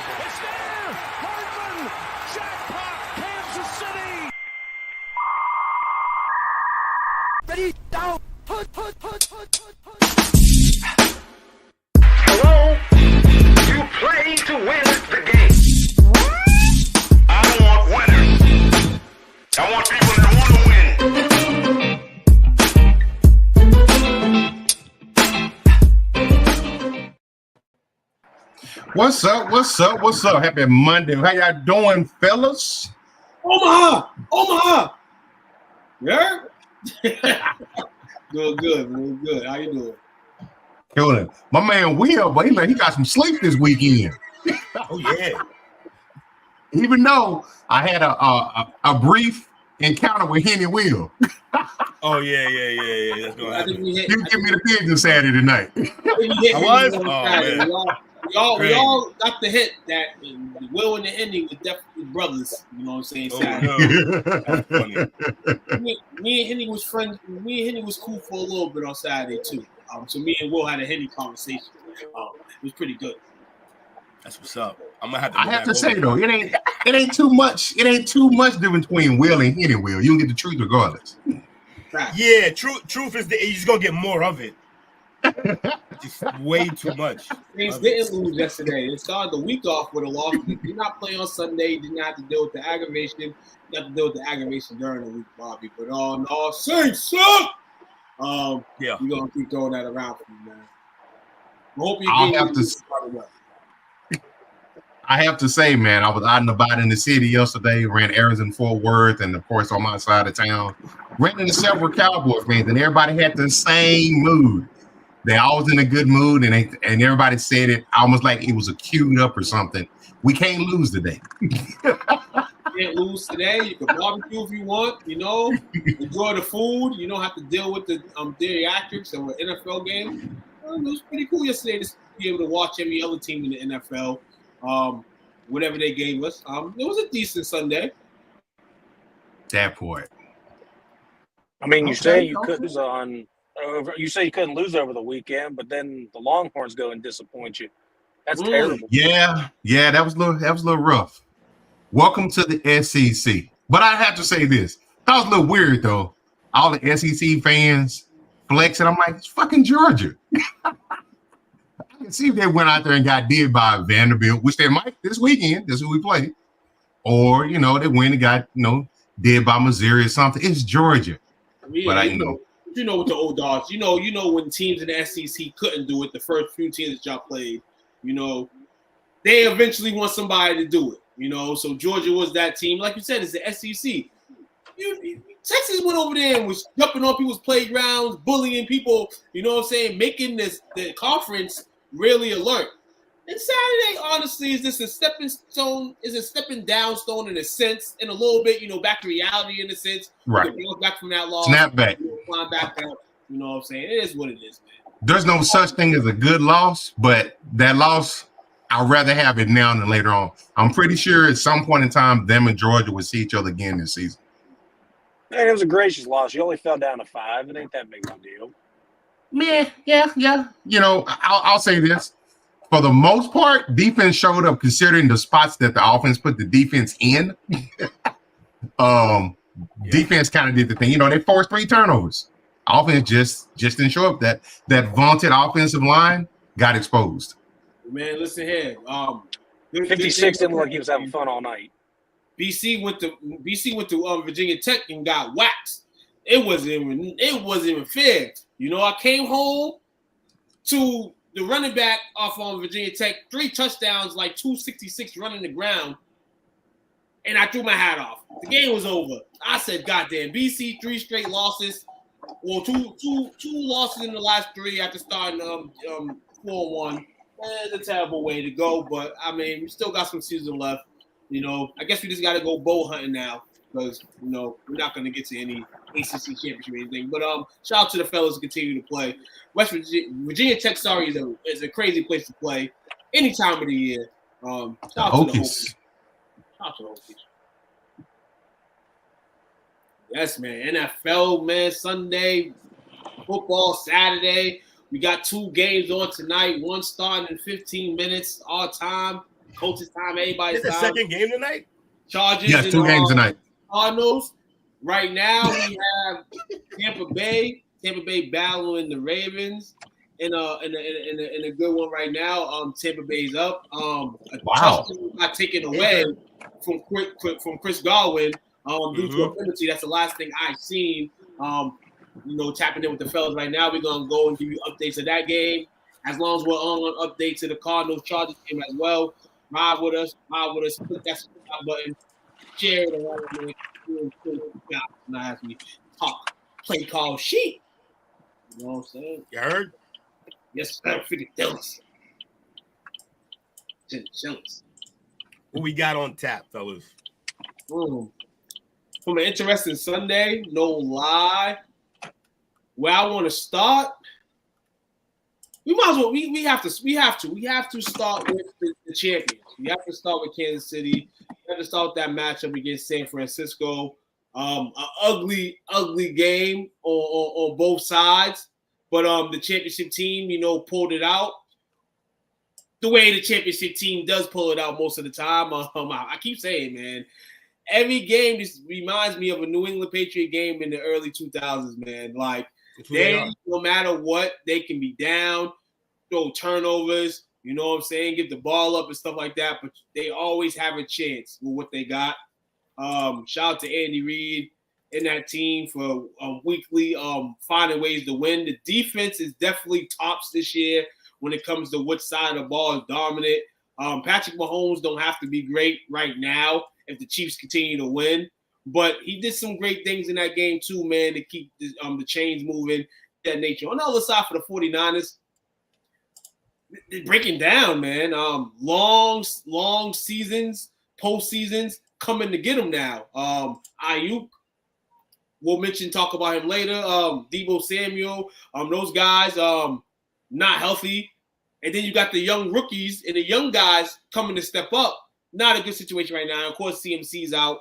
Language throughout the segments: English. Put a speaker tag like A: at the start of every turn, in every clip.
A: It's there. Hardman. Jackpot. Kansas City. Ready, down. Put.
B: Hello? You play to win the game. I don't want winners. I want people that want to win.
C: What's up? Happy Monday. How y'all doing, fellas?
D: Omaha. Yeah. Doing good. How you doing?
C: Doing. My man Will, but he got some sleep this weekend.
E: Oh yeah.
C: Even though I had a brief encounter with Henny Will.
E: Oh yeah. That's gonna happen.
C: You give me the pigeon Saturday night.
E: I was? Oh, man.
D: We all got the hit that Will and the Henny was definitely brothers. You know what I'm saying?
E: Oh,
D: Saturday.
E: no. That's funny.
D: Me and Henny was friends. Me and Henny was cool for a little bit on Saturday too. So me and Will had a Henny conversation. It was pretty good.
E: That's what's up. I'm gonna have to.
C: I have to say though, it ain't too much. It ain't too much difference between Will and Henny Will. You can get the truth regardless.
E: Yeah, truth is that you're just gonna get more of it. Just way too much.
D: Saints didn't lose yesterday. They started the week off with a loss. They did not play on Sunday. You didn't have to deal with the aggravation. You have to deal with the aggravation during the week, Bobby. But no, Saints suck.
E: Yeah,
D: we're gonna keep throwing that around for you, man. I hope you
C: I have to say, man, I was out and about in the city yesterday, ran errands in Fort Worth, and of course on my side of town, ran into several Cowboys fans, and everybody had the same mood. They always in a good mood, and everybody said it almost like it was a queued up or something. We can't lose today.
D: Can't lose today. You can barbecue if you want, enjoy the food. You don't have to deal with the theatrics of an NFL game. It was pretty cool yesterday to be able to watch every other team in the NFL. Whatever they gave us. It was a decent Sunday.
C: That point.
F: I mean, you say you couldn't lose over the weekend, but then the Longhorns go and disappoint you. That's terrible.
C: Yeah, that was a little rough. Welcome to the SEC. But I have to say this. That was a little weird though. All the SEC fans flexing. I'm like, it's fucking Georgia. I can see if they went out there and got did by Vanderbilt, which they might this weekend. This is who we play. Or, they went and got, did by Missouri or something. It's Georgia. But
D: with the old dogs, you know when teams in the SEC couldn't do it, the first few teams that y'all played, they eventually want somebody to do it. So Georgia was that team. Like you said, it's the SEC. Texas went over there and was jumping on people's playgrounds, bullying people, making the conference really alert. And Saturday, honestly, is this a stepping stone? Is a stepping down stone in a sense, in a little bit, back to reality in a sense.
C: Right.
D: Back from that loss.
C: Snap back.
D: Climb back up. You know what I'm saying? It is what it is, man.
C: There's no such thing as a good loss, but that loss, I'd rather have it now than later on. I'm pretty sure at some point in time, them and Georgia will see each other again this season.
F: And it was a gracious loss. You only fell down to 5. It ain't that big of a deal.
C: Yeah. I'll say this. For the most part, defense showed up considering the spots that the offense put the defense in. Defense kind of did the thing. They forced 3 turnovers. Offense just didn't show up. That vaunted offensive line got exposed.
D: Man, listen here.
F: 56 didn't look like he was having fun all night.
D: BC went to Virginia Tech and got waxed. It wasn't even fair. I came home to the running back off on Virginia Tech, 3 touchdowns, like 266 running the ground, and I threw my hat off. The game was over. I said, "Goddamn, BC 3 straight losses. Well, two losses in the last 3 after starting 4-1. It's a terrible way to go, but I mean, we still got some season left. I guess we just got to go bowl hunting now because we're not going to get to any ACC championship or anything. But shout out to the fellas who continue to play. Virginia Tech, is a crazy place to play any time of the year. Shout out to the Hokies. Yes, man. NFL, man. Sunday, football Saturday. We got 2 games on tonight. One starting in 15 minutes, all time. Coach's time, everybody's
E: It's the
D: time.
E: second game tonight.
D: Chargers.
C: Yes, 2 games tonight.
D: Cardinals. Right now we have Tampa Bay battling the Ravens in a good one right now. Tampa Bay's up. A touchdown got taken away from Chris Godwin due to a penalty. That's the last thing I've seen. Tapping in with the fellas right now. We're gonna go and give you updates of that game. As long as we're on update to the Cardinals Chargers game as well. Ride with us. Click that subscribe button. Share it around, man. Now ask me talk play call sheet. You know what I'm saying?
E: You heard?
D: Yes, sir. $50.
E: What we got on tap, fellas?
D: From an interesting Sunday, no lie. Where I want to start, we might as well. We have to start with the champions. We have to start with Kansas City. We have to start with that matchup against San Francisco. An ugly game on both sides, but the championship team, pulled it out. The way the championship team does pull it out most of the time. I keep saying, man, every game just reminds me of a New England Patriot game in the early 2000s, man. Like, no matter what, they can be down, throw turnovers, you know what I'm saying, get the ball up and stuff like that, but they always have a chance with what they got. Shout out to Andy Reid and that team for weekly finding ways to win. The defense is definitely tops this year when it comes to which side of the ball is dominant. Patrick Mahomes don't have to be great right now if the Chiefs continue to win. But he did some great things in that game too, man, to keep the chains moving, that nature. On the other side for the 49ers, they're breaking down, man. Long seasons, postseasons coming to get them now. Ayuk, we'll talk about him later. Deebo Samuel, those guys not healthy. And then you got the young rookies and the young guys coming to step up. Not a good situation right now. Of course, CMC's out.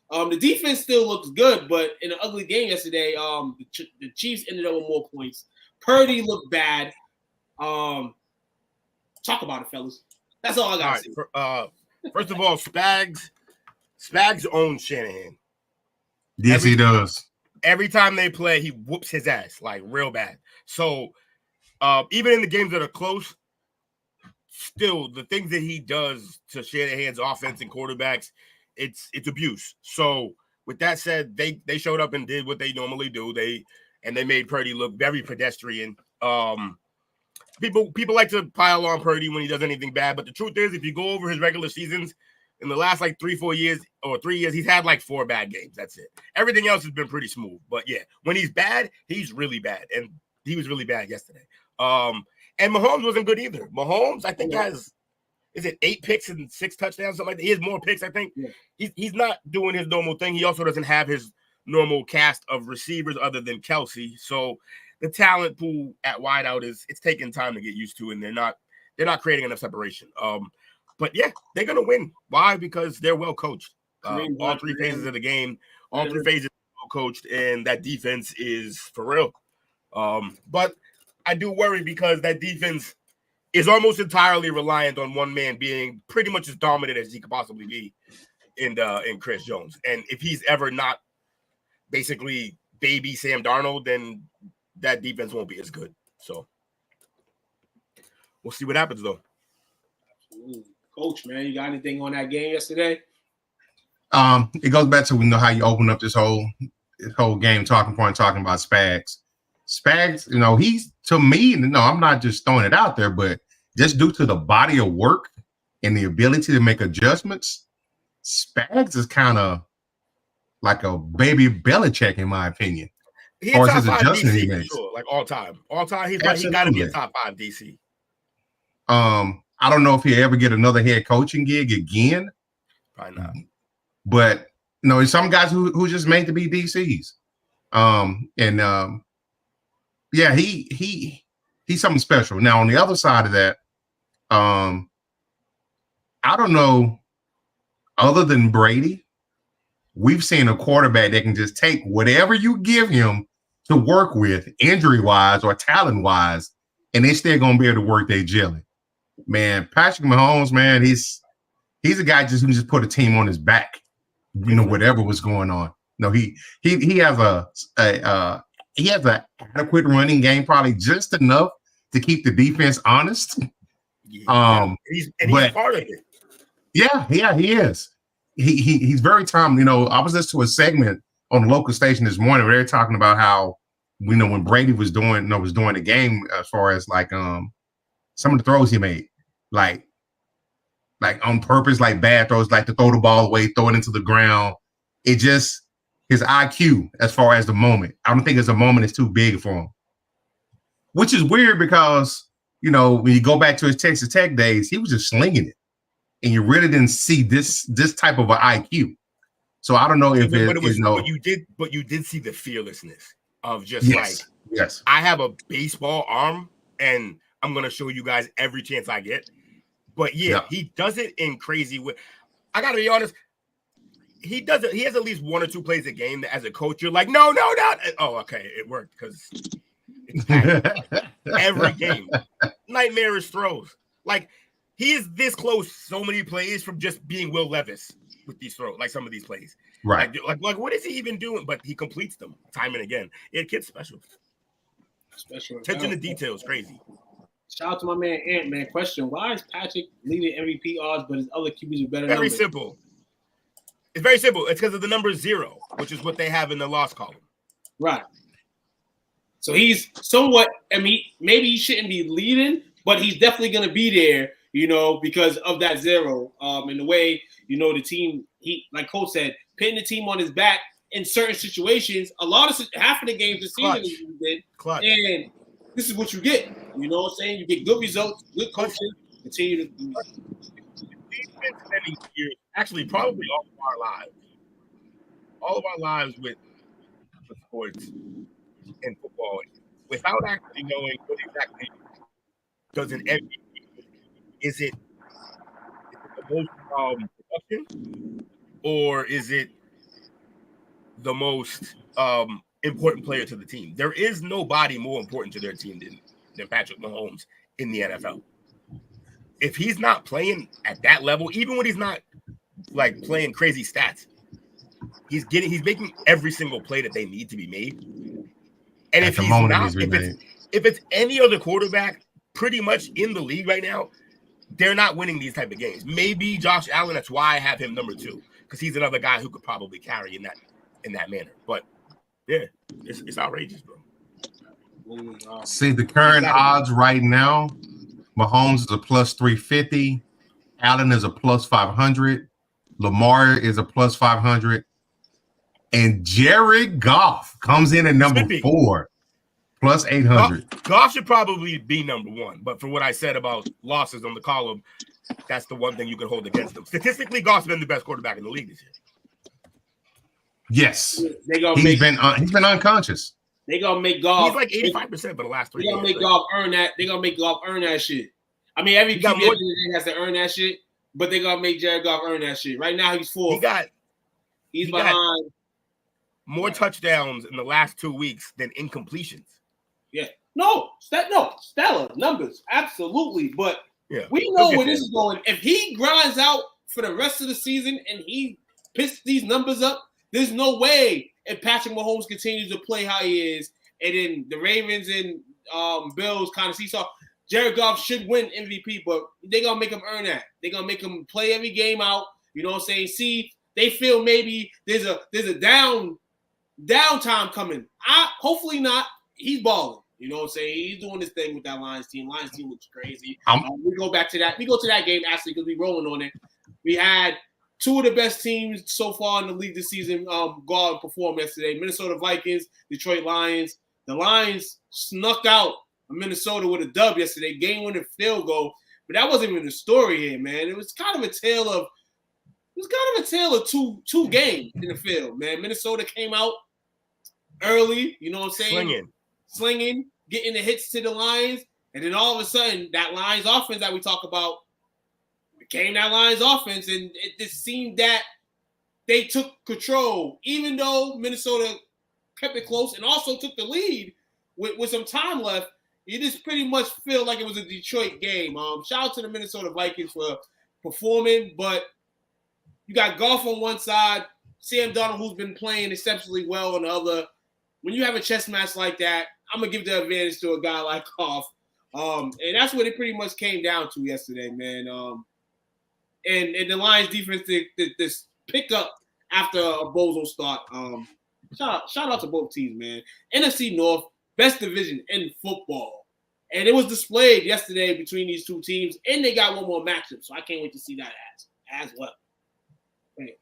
D: The defense still looks good, but in an ugly game yesterday, the Chiefs ended up with more points. Purdy looked bad. Talk about it, fellas. That's all I got to say.
E: First of all, Spags owns Shanahan.
C: Yes, he does.
E: Every time they play, he whoops his ass, like, real bad. So, even in the games that are close, still, the things that he does to Shanahan's offense and quarterbacks, it's abuse. So with that said, they showed up and did what they normally do. They made Purdy look very pedestrian. People like to pile on Purdy when he does anything bad, but the truth is, if you go over his regular seasons in the last like 3 years, he's had like 4 bad games. That's it. Everything else has been pretty smooth. But yeah, when he's bad, he's really bad, and he was really bad yesterday. And Mahomes wasn't good either. Mahomes, I think, has 8 picks and 6 touchdowns, something like that. He has more picks, I think. Yeah. He's not doing his normal thing. He also doesn't have his normal cast of receivers other than Kelsey. So the talent pool at wideout it's taking time to get used to, and they're not creating enough separation. But yeah, they're gonna win. Why? Because they're well coached. All 3 phases of the game, all 3 phases are well coached, and that defense is for real. But I do worry because that defense is almost entirely reliant on one man being pretty much as dominant as he could possibly be in Chris Jones. And if he's ever not basically baby Sam Darnold, then that defense won't be as good. So we'll see what happens, though.
D: Coach, man, you got anything on that game yesterday?
C: It goes back to how you open up this whole game talking about Spags. Spags, he's, to me, I'm not just throwing it out there, but just due to the body of work and the ability to make adjustments, Spags is kind of like a baby Belichick, in my opinion.
E: He's top 5
C: DC,
E: for sure, like all time. He got to be a top 5 DC.
C: I don't know if he'll ever get another head coaching gig again.
E: Probably not.
C: But there's some guys who just made to be DCs. Yeah, he's something special. Now on the other side of that, I don't know. Other than Brady, we've seen a quarterback that can just take whatever you give him to work with, injury-wise or talent-wise, and they're still gonna be able to work their jelly. Man, Patrick Mahomes, man, he's He's a guy who just put a team on his back. You know, whatever was going on. No, he has he has an adequate running game, probably just enough to keep the defense honest.
E: He's part of it.
C: Yeah, he is. He's very timely. You know, I was listening to a segment on the local station this morning where they're talking about how, you know, when Brady was doing the game, as far as like some of the throws he made, like on purpose, like bad throws, like to throw the ball away, throw it into the ground. It just his IQ as far as the moment. I don't think it's a moment is too big for him, which is weird because, you know, when you go back to his Texas Tech days, he was just slinging it, and you really didn't see this type of an IQ. So I don't know if
E: but you did see the fearlessness of just
C: yes,
E: I have a baseball arm and I'm gonna show you guys every chance I get. But he does it in crazy way. I gotta be honest. He does it. He has at least one or two plays a game that, as a coach, you're like, no. Oh, okay, it worked because it's every game. Nightmarish throws. Like he is this close so many plays from just being Will Levis with these throws, like some of these plays.
C: Right.
E: Like what is he even doing? But he completes them time and again. Yeah, kid's special. Attention to details, crazy.
D: Shout out to my man Ant, man. Question: why is Patrick leading MVP odds, but his other QBs are better?
E: Very simple. It's very simple. It's because of the number 0, which is what they have in the loss column.
D: Right. So he's somewhat. I mean, maybe he shouldn't be leading, but he's definitely going to be there. You know, because of that 0. And the way, you know, the team. He, like Coach said, pitting the team on his back in certain situations. Half of the games this season he did, and this is what you get. You know what I'm saying? You get good results, good coaching, continue to.
E: We've been spending years, actually, probably all of our lives with sports and football, without actually knowing what exactly does an MVP. Is it the most production, or is it the most important player to the team? There is nobody more important to their team than Patrick Mahomes in the NFL. If he's not playing at that level, even when he's not like playing crazy stats, he's making every single play that they need to be made. And if he's not, if it's any other quarterback pretty much in the league right now, they're not winning these type of games. Maybe Josh Allen, that's why I have him number 2, because he's another guy who could probably carry in that manner. But yeah, it's outrageous, bro.
C: See the current odds right now. Mahomes is a plus 350. Allen is a plus 500. Lamar is a plus 500. And Jared Goff comes in at number 4, plus 800.
E: Goff should probably be number 1. But for what I said about losses on the column, that's the one thing you can hold against him. Statistically, Goff's been the best quarterback in the league this year.
C: Yes. He's been unconscious.
D: They're gonna make Goff.
E: He's like 85% for the last 3 years.
D: They're gonna make Goff earn that. They're gonna make Goff earn that shit. I mean, every QB has to earn that shit, but they're gonna make Jared Goff earn that shit. Right now, he's 4th. He's behind.
E: More touchdowns in the last 2 weeks than incompletions.
D: Yeah. Stellar numbers. Absolutely. But we know where this is going. If he grinds out for the rest of the season and he picks these numbers up, there's no way if Patrick Mahomes continues to play how he is, and then the Ravens and Bills kind of seesaw, Jared Goff should win MVP, but they're going to make him earn that. They're going to make him play every game out. You know what I'm saying? See, they feel maybe there's a downtime coming. Hopefully not. He's balling. You know what I'm saying? He's doing this thing with that Lions team. Lions team looks crazy. We go back to that. We go to that game, actually, because we're rolling on it. We had 2 of the best teams so far in the league this season go out and perform yesterday. Minnesota Vikings, Detroit Lions. The Lions snuck out of Minnesota with a dub yesterday, game-winning field goal. But that wasn't even the story here, man. It was kind of a tale of two games in the field, man. Minnesota came out early, you know what I'm saying? Slinging, getting the hits to the Lions, and then all of a sudden, that Lions offense that we talk about became that Lions offense, and it just seemed that they took control, even though Minnesota kept it close and also took the lead with some time left. You just pretty much feel like it was a Detroit game. Shout out to the Minnesota Vikings for performing, but you got Goff on one side, Sam Darnold, who's been playing exceptionally well on the other. When you have a chess match like that, I'm going to give the advantage to a guy like Goff. And that's what it pretty much came down to yesterday, man. And the Lions defense, this pick up after a bozo start. Shout out to both teams, man. NFC North, best division in football. And it was displayed yesterday between these two teams, and they got one more matchup. So I can't wait to see that as well. Right.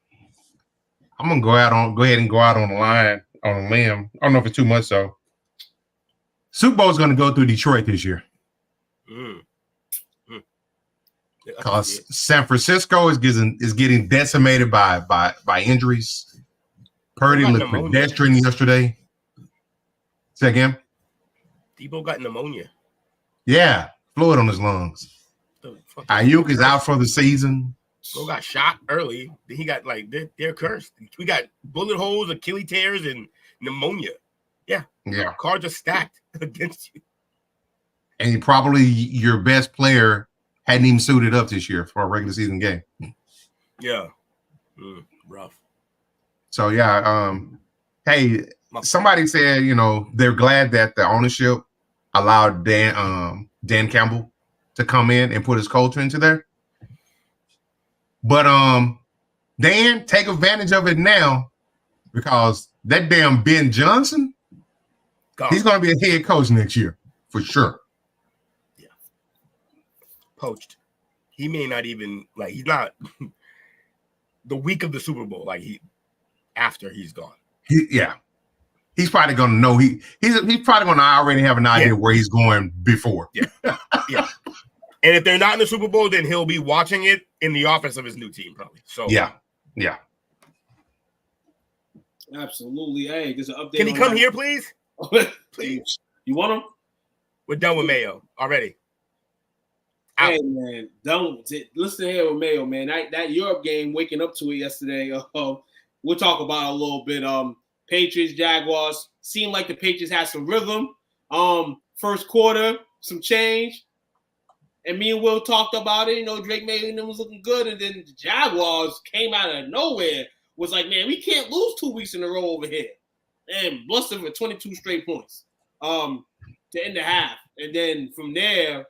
C: I'm gonna go ahead and go out on the line on a limb. I don't know if it's too much, so Super Bowl is gonna go through Detroit this year. Because San Francisco is getting decimated by injuries. Purdy looked pedestrian yesterday. Say again.
E: Debo got pneumonia.
C: Yeah, fluid on his lungs. Ayuk is out for the season.
E: Bro got shot early. Then he got they're cursed. We got bullet holes, Achilles tears, and pneumonia. Yeah. Cards are stacked against you.
C: And probably your best player hadn't even suited up this year for a regular season game.
E: Yeah. Rough.
C: So hey, somebody said, they're glad that the ownership allowed Dan Campbell to come in and put his culture into there. But Dan, take advantage of it now, because that damn Ben Johnson, he's going to be a head coach next year for sure.
E: Yeah. Poached. He may not even he's not the week of the Super Bowl. After he's gone.
C: He's probably going to know he's probably going to already have an idea where he's going before.
E: Yeah. And if they're not in the Super Bowl, then he'll be watching it in the office of his new team, probably. So
C: yeah.
D: Absolutely. Hey, there's an update.
E: Can he come here, please?
D: Please. You want him?
E: We're done with Mayo already.
D: Hey, man, don't listen here with Mayo, man. That Europe game, waking up to it yesterday. We'll talk about it a little bit. Patriots, Jaguars. Seemed like the Patriots had some rhythm. First quarter, some change. And me and Will talked about it. Drake May and them was looking good. And then the Jaguars came out of nowhere. Was like, man, we can't lose 2 weeks in a row over here. And busted for 22 straight points to end the half. And then from there,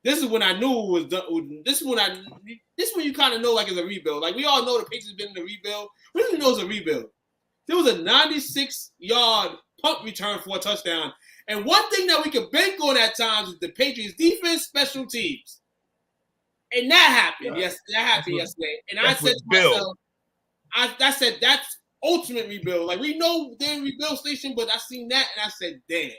D: this is when I knew it was done. This is when you kind of know it's a rebuild. We all know the Patriots have been in the rebuild. We didn't know it was a rebuild. There was a 96-yard punt return for a touchdown. And one thing that we could bank on at times is the Patriots' defense, special teams. And that happened. Yes, that happened yesterday. And I said to myself, I said that's ultimate rebuild. We know they're in rebuild station, but I seen that and I said, damn.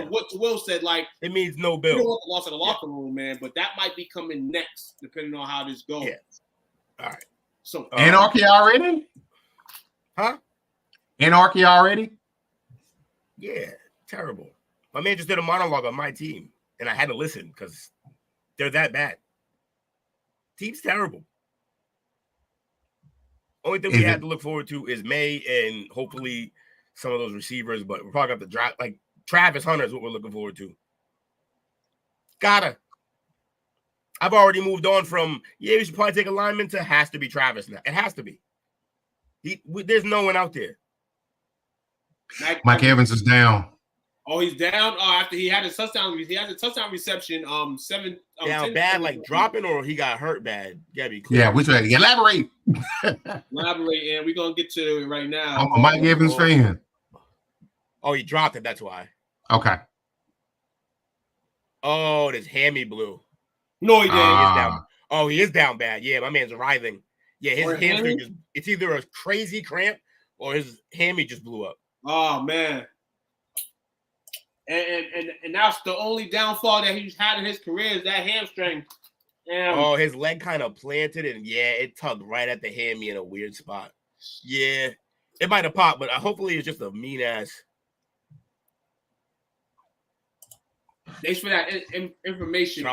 D: What Will said,
E: it means no build.
D: You don't want the loss of the locker room, man, but that might be coming next, depending on how this goes.
E: Yeah. All right.
D: So
C: Anarchy already?
E: Huh?
C: Anarchy already?
E: Yeah. Terrible. My man just did a monologue on my team, and I had to listen because they're that bad. Team's terrible. Only thing we had to look forward to is May and hopefully some of those receivers, but we're probably going to have to drop Travis Hunter is what we're looking forward to. I've already moved on from, we should probably take a lineman to has to be Travis now. It has to be. There's no one out there.
C: Mike Evans is down.
D: Oh, he's down. After he had a touchdown, reception.
E: Down bad, dropping, or he got hurt bad. Gabby.
C: Yeah, which way? Elaborate.
D: Elaborate, and we're gonna get to it right now.
C: I'm a Mike Evans fan.
E: Oh, he dropped it. That's why.
C: Okay.
E: Oh, this hammy blew.
D: No, he didn't.
E: He is down. Oh, he is down bad. Yeah, my man's writhing. Yeah, his hamstring it's either a crazy cramp or his hammy just blew up.
D: Oh man. And that's the only downfall that he's had in his career is that hamstring.
E: His leg kind of planted and it tugged right at the hammy in a weird spot. Yeah, it might have popped, but hopefully it's just a mean ass.
D: Thanks for that information.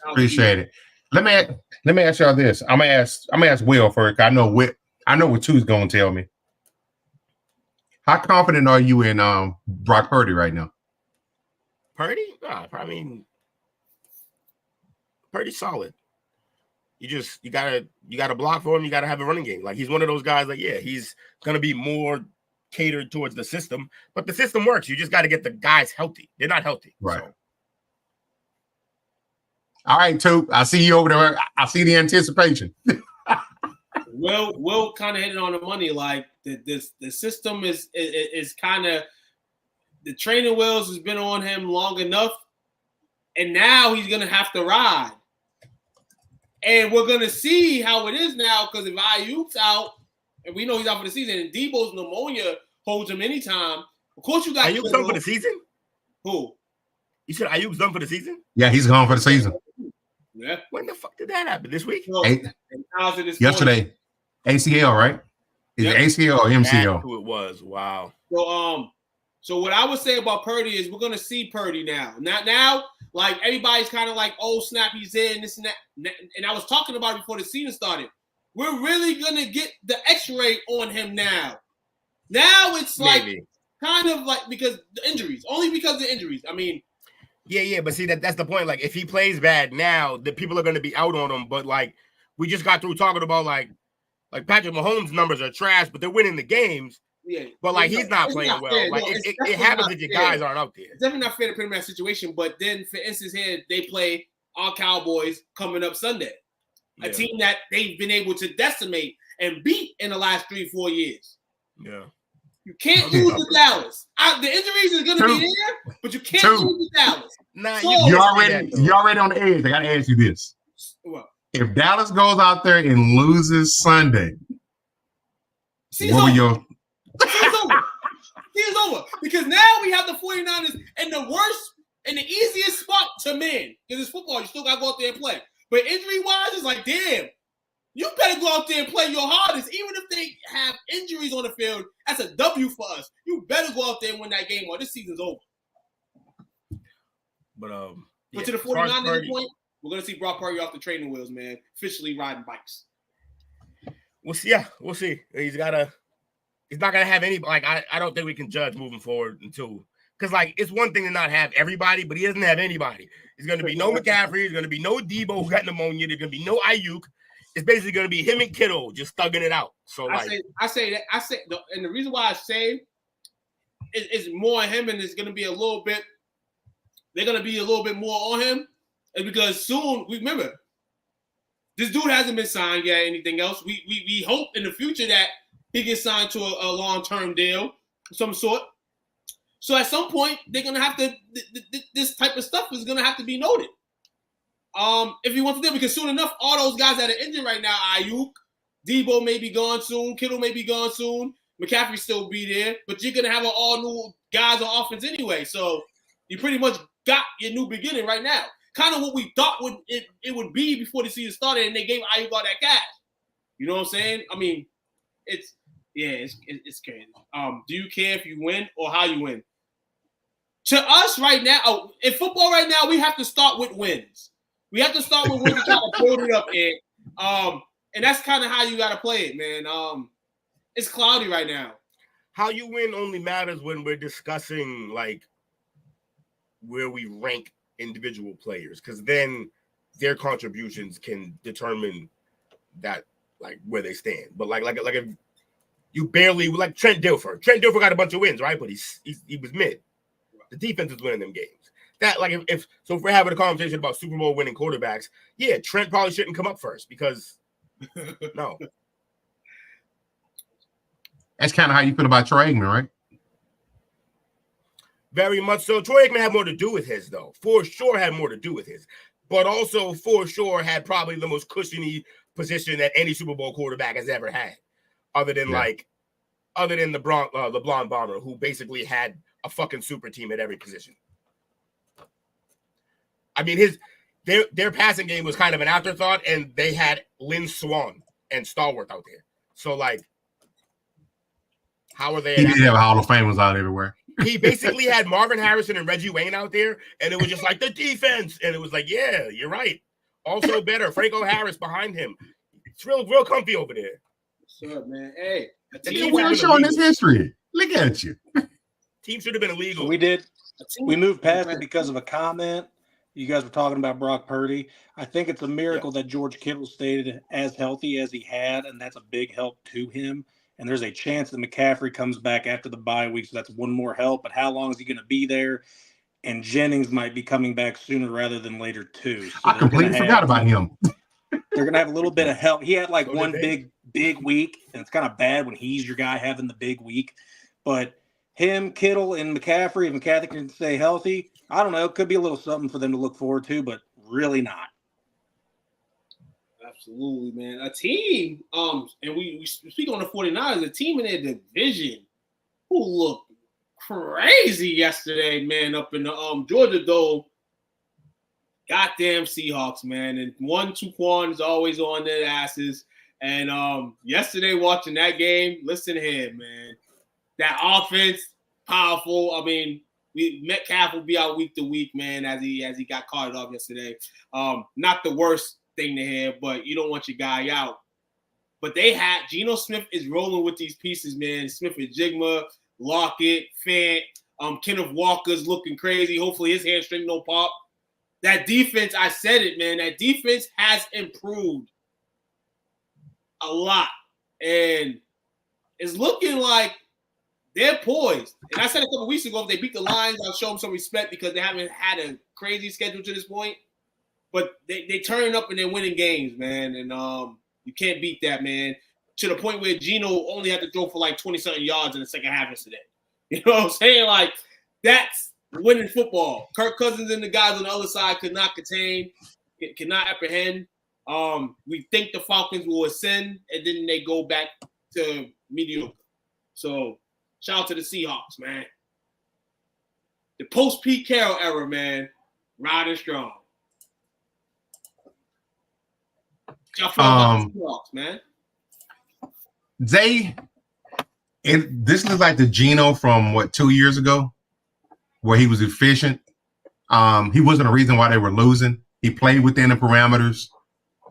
C: Appreciate it. Let me ask y'all this. I'm gonna ask Will first. I know what Two's gonna tell me. How confident are you in Brock Purdy right now?
E: Purdy? Purdy's solid. you gotta block for him. You gotta have a running game. Like he's one of those guys. Like he's gonna be more catered towards the system, but the system works. You just got to get the guys healthy. They're not healthy,
C: right?
E: So.
C: All right, Toop. I see you over there. I see the anticipation.
D: Will kind of hit it on the money. Like the system is kind of the training wheels has been on him long enough, and now he's gonna have to ride. And we're gonna see how it is now because if Ayuk's out, and we know he's out for the season, and Debo's pneumonia holds him anytime. Of course, you got
E: Ayuk's done for the season.
D: Who?
E: You said Ayuk's done for the season?
C: Yeah, he's gone for the season.
D: Yeah.
E: When the fuck did that happen? This week?
D: So,
C: yesterday. ACL, right? Is it ACL or MCL?
E: That's who it was. Wow.
D: So what I would say about Purdy is we're gonna see Purdy now. Now, like everybody's kind of like, oh snap, he's in this and that. And I was talking about it before the season started. We're really gonna get the X-ray on him now. Now it's like kind of like because the injuries, only because of the injuries. I mean,
E: yeah, but see that's the point. Like if he plays bad now, the people are gonna be out on him. But like we just got through talking about like Patrick Mahomes' numbers are trash, but they're winning the games.
D: Yeah,
E: but like he's not playing well. Fair. Like no, it happens if your guys aren't out there.
D: It's definitely not fair to put him in that situation. But then, for instance, here they play our Cowboys coming up Sunday, a team that they've been able to decimate and beat in the last 3-4 years.
E: Yeah,
D: you can't lose to Dallas. The injuries is going to be there, but you can't lose to Dallas.
E: Nah,
D: so,
C: you already on the edge. I got to ask you this:
D: what?
C: If Dallas goes out there and loses Sunday, what were your
D: Season's over because now we have the 49ers in the worst and the easiest spot to win because it's football. You still got to go out there and play. But injury-wise, it's like, damn, you better go out there and play your hardest. Even if they have injuries on the field, that's a W for us. You better go out there and win that game or this season's over.
E: But
D: to the 49ers point, we're going to see Brock Purdy off the training wheels, man, officially riding bikes.
E: We'll see. He's not gonna have any. Like I don't think we can judge moving forward until because like it's one thing to not have everybody, but he doesn't have anybody. There's gonna be no McCaffrey. There's gonna be no Debo who got pneumonia. There's gonna be no Ayuk. It's basically gonna be him and Kittle just thugging it out. So
D: I say, and the reason why I say it's more on him, and it's gonna be a little bit. They're gonna be a little bit more on him, is because soon we remember this dude hasn't been signed yet. Anything else? We hope in the future that he gets signed to a long-term deal of some sort. So at some point, they're going to have to – this type of stuff is going to have to be noted. If he wants to do it, because soon enough, all those guys that are injured right now, Ayuk, Debo may be gone soon, Kittle may be gone soon, McCaffrey still be there, but you're going to have all new guys on offense anyway. So you pretty much got your new beginning right now. Kind of what we thought it would be before the season started, and they gave Ayuk all that cash. You know what I'm saying? I mean, it's crazy. Do you care if you win or how you win? To us right now, in football right now, we have to start with wins. We have to start with wins to try to build it up, and that's kind of how you got to play it, man. It's cloudy right now.
E: How you win only matters when we're discussing like where we rank individual players, because then their contributions can determine that like where they stand. But like if you barely like Trent Dilfer got a bunch of wins, right? But he was mid. The defense is winning them games. That like if we're having a conversation about Super Bowl winning quarterbacks, yeah, Trent probably shouldn't come up first because no.
C: That's kind of how you feel about Troy Aikman, right?
E: Very much so. Troy Aikman had more to do with his, though. For sure had more to do with his. But also, for sure, had probably the most cushiony position that any Super Bowl quarterback has ever had. Other than the blonde bomber, who basically had a fucking super team at every position. I mean, their passing game was kind of an afterthought, and they had Lynn Swann and Stallworth out there. So, like, how are they?
C: He did have Hall of Famers out everywhere.
E: He basically had Marvin Harrison and Reggie Wayne out there, and it was just like the defense. And it was like, yeah, you're right. Also better, Franco Harris behind him. It's real comfy over there.
D: What's up, man? Hey,
C: we're showing this history. Look at you.
E: Team should have been illegal.
F: We did. We moved past it because of a comment.
G: you guys were talking about Brock Purdy. I think it's a miracle that George Kittle stayed as healthy as he had, and that's a big help to him. And there's a chance that McCaffrey comes back after the bye week, so that's one more help. But how long is he going to be there? And Jennings might be coming back sooner rather than later too. So
C: I completely forgot about him.
G: They're going to have a little bit of help. He had like one big week, and it's kind of bad when he's your guy having the big week. But him, Kittle, and McCaffrey, if McCaffrey can stay healthy, I don't know. It could be a little something for them to look forward to, but really not.
D: Absolutely, man. A team, and we speak on the 49ers, a team in their division who looked crazy yesterday, man, up in the Georgia Dome. Goddamn Seahawks, man. And 1-2 is always on their asses. And yesterday watching that game, listen here, man. That offense, powerful. I mean, Metcalf will be out week to week, man, as he got carted off yesterday. Not the worst thing to hear, but you don't want your guy out. But they had Geno Smith is rolling with these pieces, man. Smith and Jigma, Lockett, Fant, Kenneth Walker's looking crazy. Hopefully his hamstring don't pop. That defense, I said it, man. That defense has improved a lot. And it's looking like they're poised. And I said a couple weeks ago, if they beat the Lions, I'll show them some respect because they haven't had a crazy schedule to this point. But they turn up and they're winning games, man. And you can't beat that, man. To the point where Geno only had to throw for like 20-something yards in the second half yesterday. You know what I'm saying? Like, that's winning football. Kirk Cousins and the guys on the other side could not contain, could not apprehend. We think the Falcons will ascend, and then they go back to mediocre. So, shout out to the Seahawks, man. The post-Pete Carroll era, man, riding strong. Y'all feel about the Seahawks, man?
C: This looks like the Geno from 2 years ago, where he was efficient. He wasn't a reason why they were losing. He played within the parameters.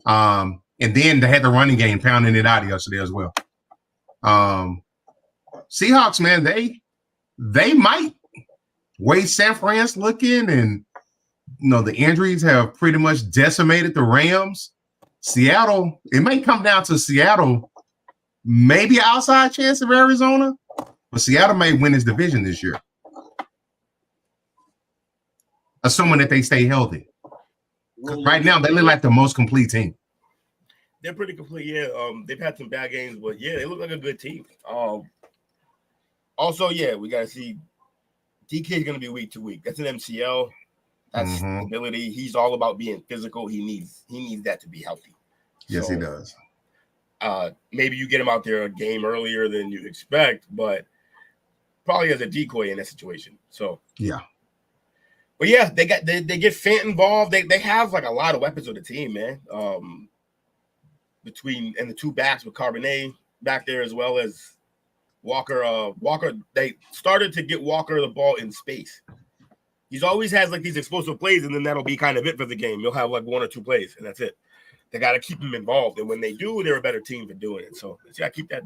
C: And then they had the running game pounding it out yesterday as well. Seahawks, man, they might way San Fran's looking, and the injuries have pretty much decimated the Rams. Seattle, it may come down to Seattle, maybe outside chance of Arizona, but Seattle may win his division this year, assuming that they stay healthy. Right now, they look like the most complete team.
E: They're pretty complete, yeah. They've had some bad games, but yeah, they look like a good team. Also, yeah, we got to see DK is going to be week to week. That's an MCL. That's stability. He's all about being physical. He needs that to be healthy.
C: Yes, he does.
E: Maybe you get him out there a game earlier than you expect, but probably as a decoy in that situation. So
C: yeah.
E: But yeah, they get Fant involved. They have like a lot of weapons on the team, man. Between the two backs with Carbonet back there as well as Walker. Walker, they started to get Walker the ball in space. He's always has like these explosive plays, and then that'll be kind of it for the game. You'll have like one or two plays, and that's it. They got to keep him involved, and when they do, they're a better team for doing it. So yeah, keep that,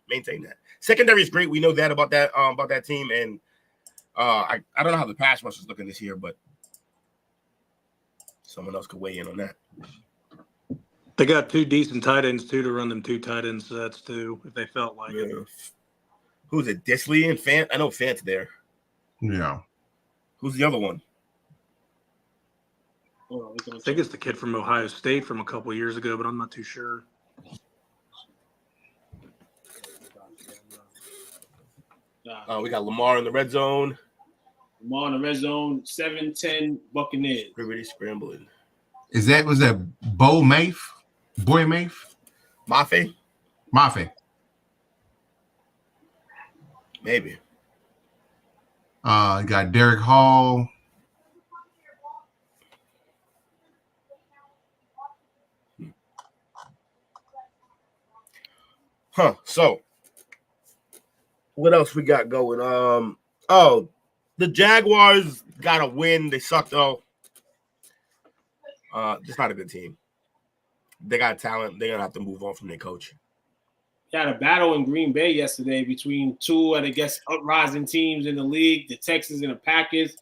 E: maintain that. Secondary is great. We know that about that team, and I don't know how the pass rush is looking this year, but someone else could weigh in on that.
G: They got two decent tight ends too to run them two tight end sets too, if they felt like it.
E: Who's it? Disley and Fant. I know Fant's there.
C: Yeah.
E: Who's the other one?
G: I think it's the kid from Ohio State from a couple of years ago, but I'm not too sure.
E: We got Lamar in the red zone.
D: Lamar in the red zone, 7-10 Buccaneers.
E: Everybody scrambling.
C: Was that Boy Mafe? Mafe.
E: Maybe.
C: You got Derek Hall.
E: So what else we got going? The Jaguars got a win. They suck though. Just not a good team. They got talent. They're gonna have to move on from their coach.
D: Had a battle in Green Bay yesterday between two of, I guess, uprising teams in the league, the Texans and the Packers.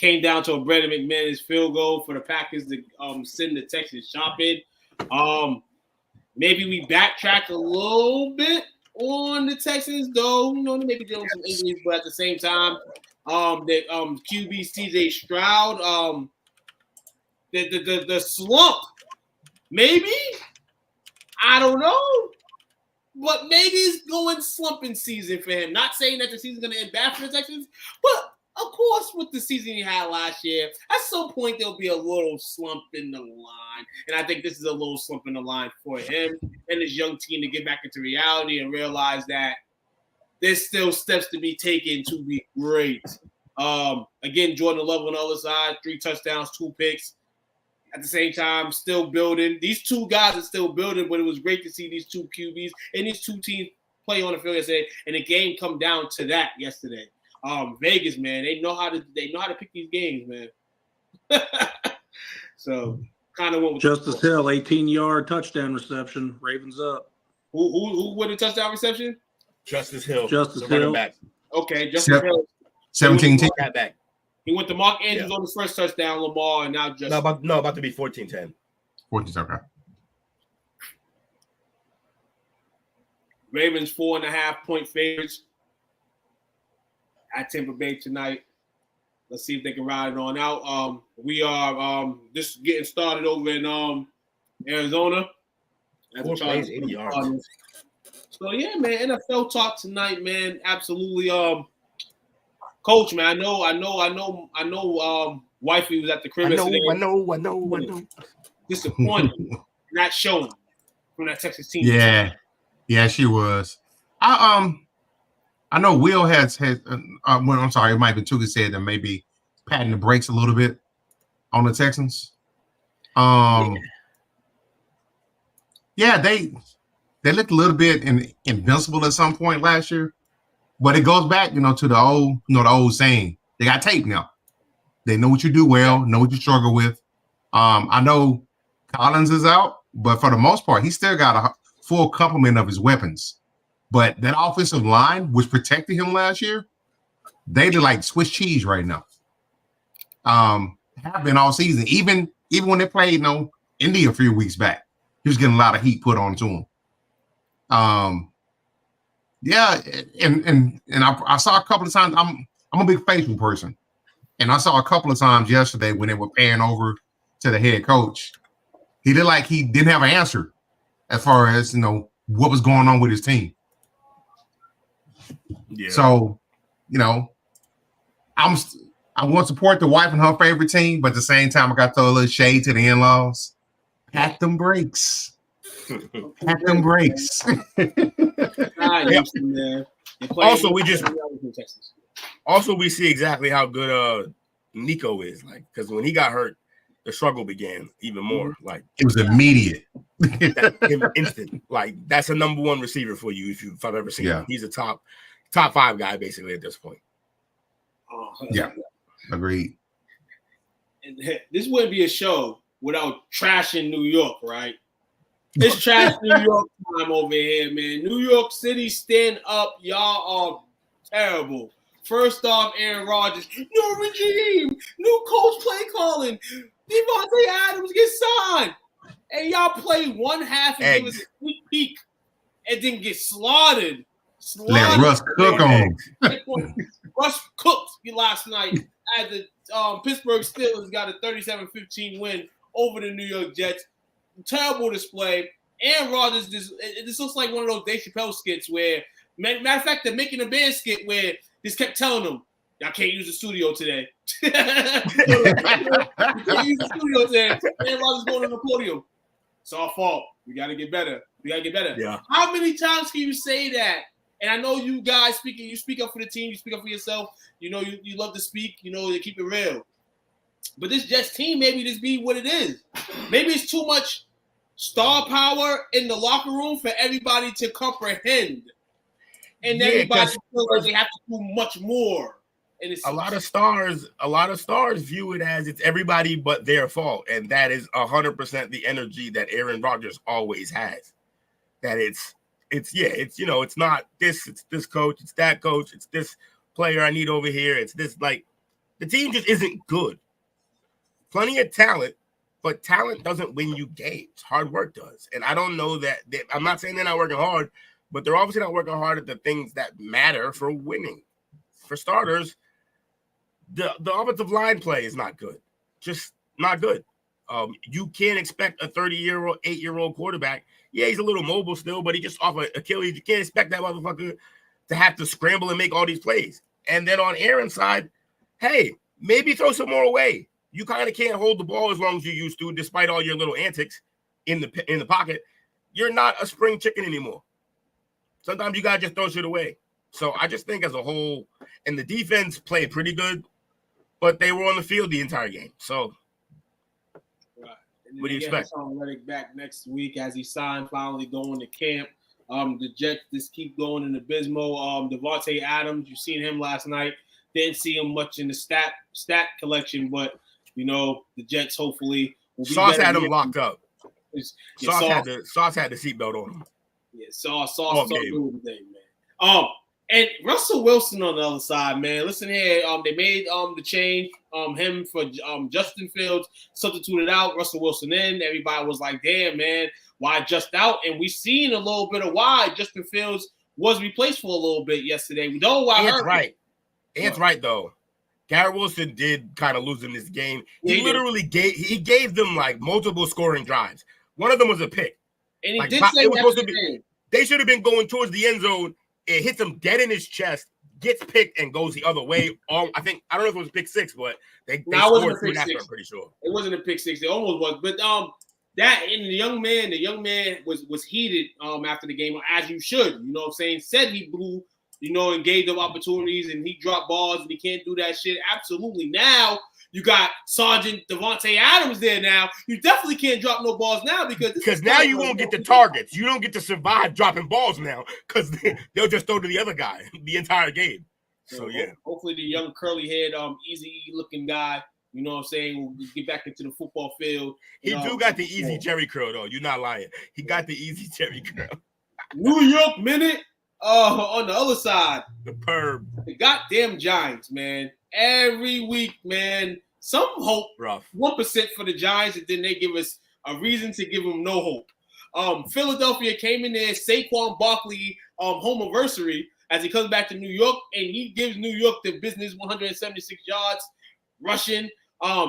D: came down to a Brandon McManus field goal for the Packers to send the Texans shopping. Maybe we backtrack a little bit on the Texans, though. You know, they may be dealing with some injuries, but at the same time, that QB CJ Stroud, the slump, maybe, I don't know, but maybe it's going slumping season for him. Not saying that the season's going to end bad for the Texans, but of course, with the season he had last year, at some point there'll be a little slump in the line, and I think this is a little slump in the line for him and his young team to get back into reality and realize that there's still steps to be taken to be great. Again, Jordan Love on the other side, 3 touchdowns, 2 picks. At the same time, still building. These 2 guys are still building, but it was great to see these 2 QBs and these 2 teams play on the field yesterday, and the game come down to that yesterday. Vegas, man, they know how to pick these games, man. So kind of went with
G: Justice Hill, 18-yard touchdown reception. Ravens up.
D: Who won the touchdown reception?
E: Justice Hill.
G: Justice
E: the
G: Hill.
E: running back.
D: Okay, Justice Hill.
C: 17-10.
E: That back.
D: He went to Mark Andrews on his first touchdown, Lamar, and now just
E: about to be 14-10.
C: 14, okay.
D: Ravens 4.5-point favorites at Tampa Bay tonight. Let's see if they can ride it on out. We are just getting started over in Arizona.
E: 4 plays, 80 yards.
D: So yeah, man, NFL talk tonight, man. Absolutely. Coach, man, I know. Wifey was at the crib yesterday.
E: I know.
D: Disappointed, not showing from that Texas team.
C: Yeah, she was. I know Will has I'm sorry, it might be Tuka said that maybe patting the brakes a little bit on the Texans. Yeah, they looked a little bit invincible at some point last year, but it goes back, to the old saying. They got tape now. They know what you do well, know what you struggle with. I know Collins is out, but for the most part, he still got a full complement of his weapons. But that offensive line, which protected him last year, they look like Swiss cheese right now. Have been all season. Even when they played, India a few weeks back, he was getting a lot of heat put onto him. Yeah, and I saw a couple of times. I'm a big facial person, and I saw a couple of times yesterday when they were panning over to the head coach. He looked like he didn't have an answer as far as what was going on with his team.
E: Yeah.
C: So, I want to support the wife and her favorite team, but at the same time, I got to throw a little shade to the in-laws. Pat them brakes. Pat them brakes.
E: Also, we see exactly how good Nico is. Because when he got hurt, the struggle began even more.
C: It was immediate.
E: Instant. That's a number 1 receiver for you if I've ever seen him. He's a top 5 guy basically at this point.
C: Yeah, agreed.
D: And this wouldn't be a show without trashing New York, right? It's trash New York time over here, man. New York City, stand up. Y'all are terrible. First off, Aaron Rodgers, new regime, new coach play calling. Devontae Adams gets signed. And y'all play one half and give us a sneak peek and then get slaughtered.
C: Let Russ cook on.
D: Russ cooked last night as the Pittsburgh Steelers got a 37-15 win over the New York Jets. Terrible display. Aaron Rodgers, this looks like one of those Dave Chappelle skits where, matter of fact, they're making a band skit where just kept telling them, y'all can't use the studio today. You can't use the studio today. Aaron Rodgers going on the podium. It's our fault. We got to get better.
E: Yeah.
D: How many times can you say that? And I know you guys you speak up for the team, you speak up for yourself. You love to speak, to keep it real. But this Jets team, maybe this be what it is. Maybe it's too much star power in the locker room for everybody to comprehend. And everybody feels like they have to do much more. And
E: a lot of stars view it as it's everybody but their fault. And that is 100% the energy that Aaron Rodgers always has. That it's not this, it's this coach, it's that coach, it's this player I need over here. It's this, The team just isn't good. Plenty of talent, but talent doesn't win you games. Hard work does. And I don't know that I'm not saying they're not working hard, but they're obviously not working hard at the things that matter for winning. For starters, the offensive line play is not good. Just not good. You can't expect a 8-year-old quarterback. Yeah, he's a little mobile still, but he just off of Achilles. You can't expect that motherfucker to have to scramble and make all these plays. And then on Aaron's side, hey, maybe throw some more away. You kind of can't hold the ball as long as you used to, despite all your little antics in the pocket. You're not a spring chicken anymore. Sometimes you gotta just throw shit away. So I just think as a whole, and the defense played pretty good, but they were on the field the entire game. So what do you expect?
D: Reddick back next week as he signed, finally going to camp. The Jets just keep going in abysmal. Devontae Adams, you seen him last night. Didn't see him much in the stat collection, but the Jets hopefully will be
E: Sauce
D: better.
E: had him locked up.
D: Sauce
E: had the seatbelt on him.
D: Yeah, Sauce doing the thing, man. And Russell Wilson on the other side, man. Listen here, they made the change, him for Justin Fields, substituted out, Russell Wilson in. Everybody was like, damn, man, why just out? And we seen a little bit of why Justin Fields was replaced for a little bit yesterday. We know why.
E: It's right. It's right though. Garrett Wilson did kind of lose in this game. He literally gave them like multiple scoring drives. One of them was a pick.
D: And he
E: like,
D: did say
E: it was supposed to be, they should have been going towards the end zone. It hits him dead in his chest, gets picked, and goes the other way. I don't know if it was a pick six, but they scored soon after, I'm pretty sure.
D: It wasn't a pick six. It almost was. But that and the young man was heated after the game, as you should. You know what I'm saying? Said he blew, and gave them opportunities, and he dropped balls, and he can't do that shit. Absolutely. Now you got Sergeant Devontae Adams there now. You definitely can't drop no balls now because
E: now you won't get the targets. You don't get to survive dropping balls now because they'll just throw to the other guy the entire game. So, yeah.
D: Hopefully the young curly-haired, easy-looking guy, you know what I'm saying, will get back into the football field.
E: He got the easy Jerry curl, though. You're not lying. He got the easy Jerry curl.
D: New York Minute on the other side.
E: The perb.
D: The goddamn Giants, man. Every week, man. Some hope.
E: Rough.
D: 1% for the Giants, and then they give us a reason to give them no hope. Philadelphia came in there, Saquon Barkley home anniversary as he comes back to New York, and he gives New York the business, 176 yards rushing.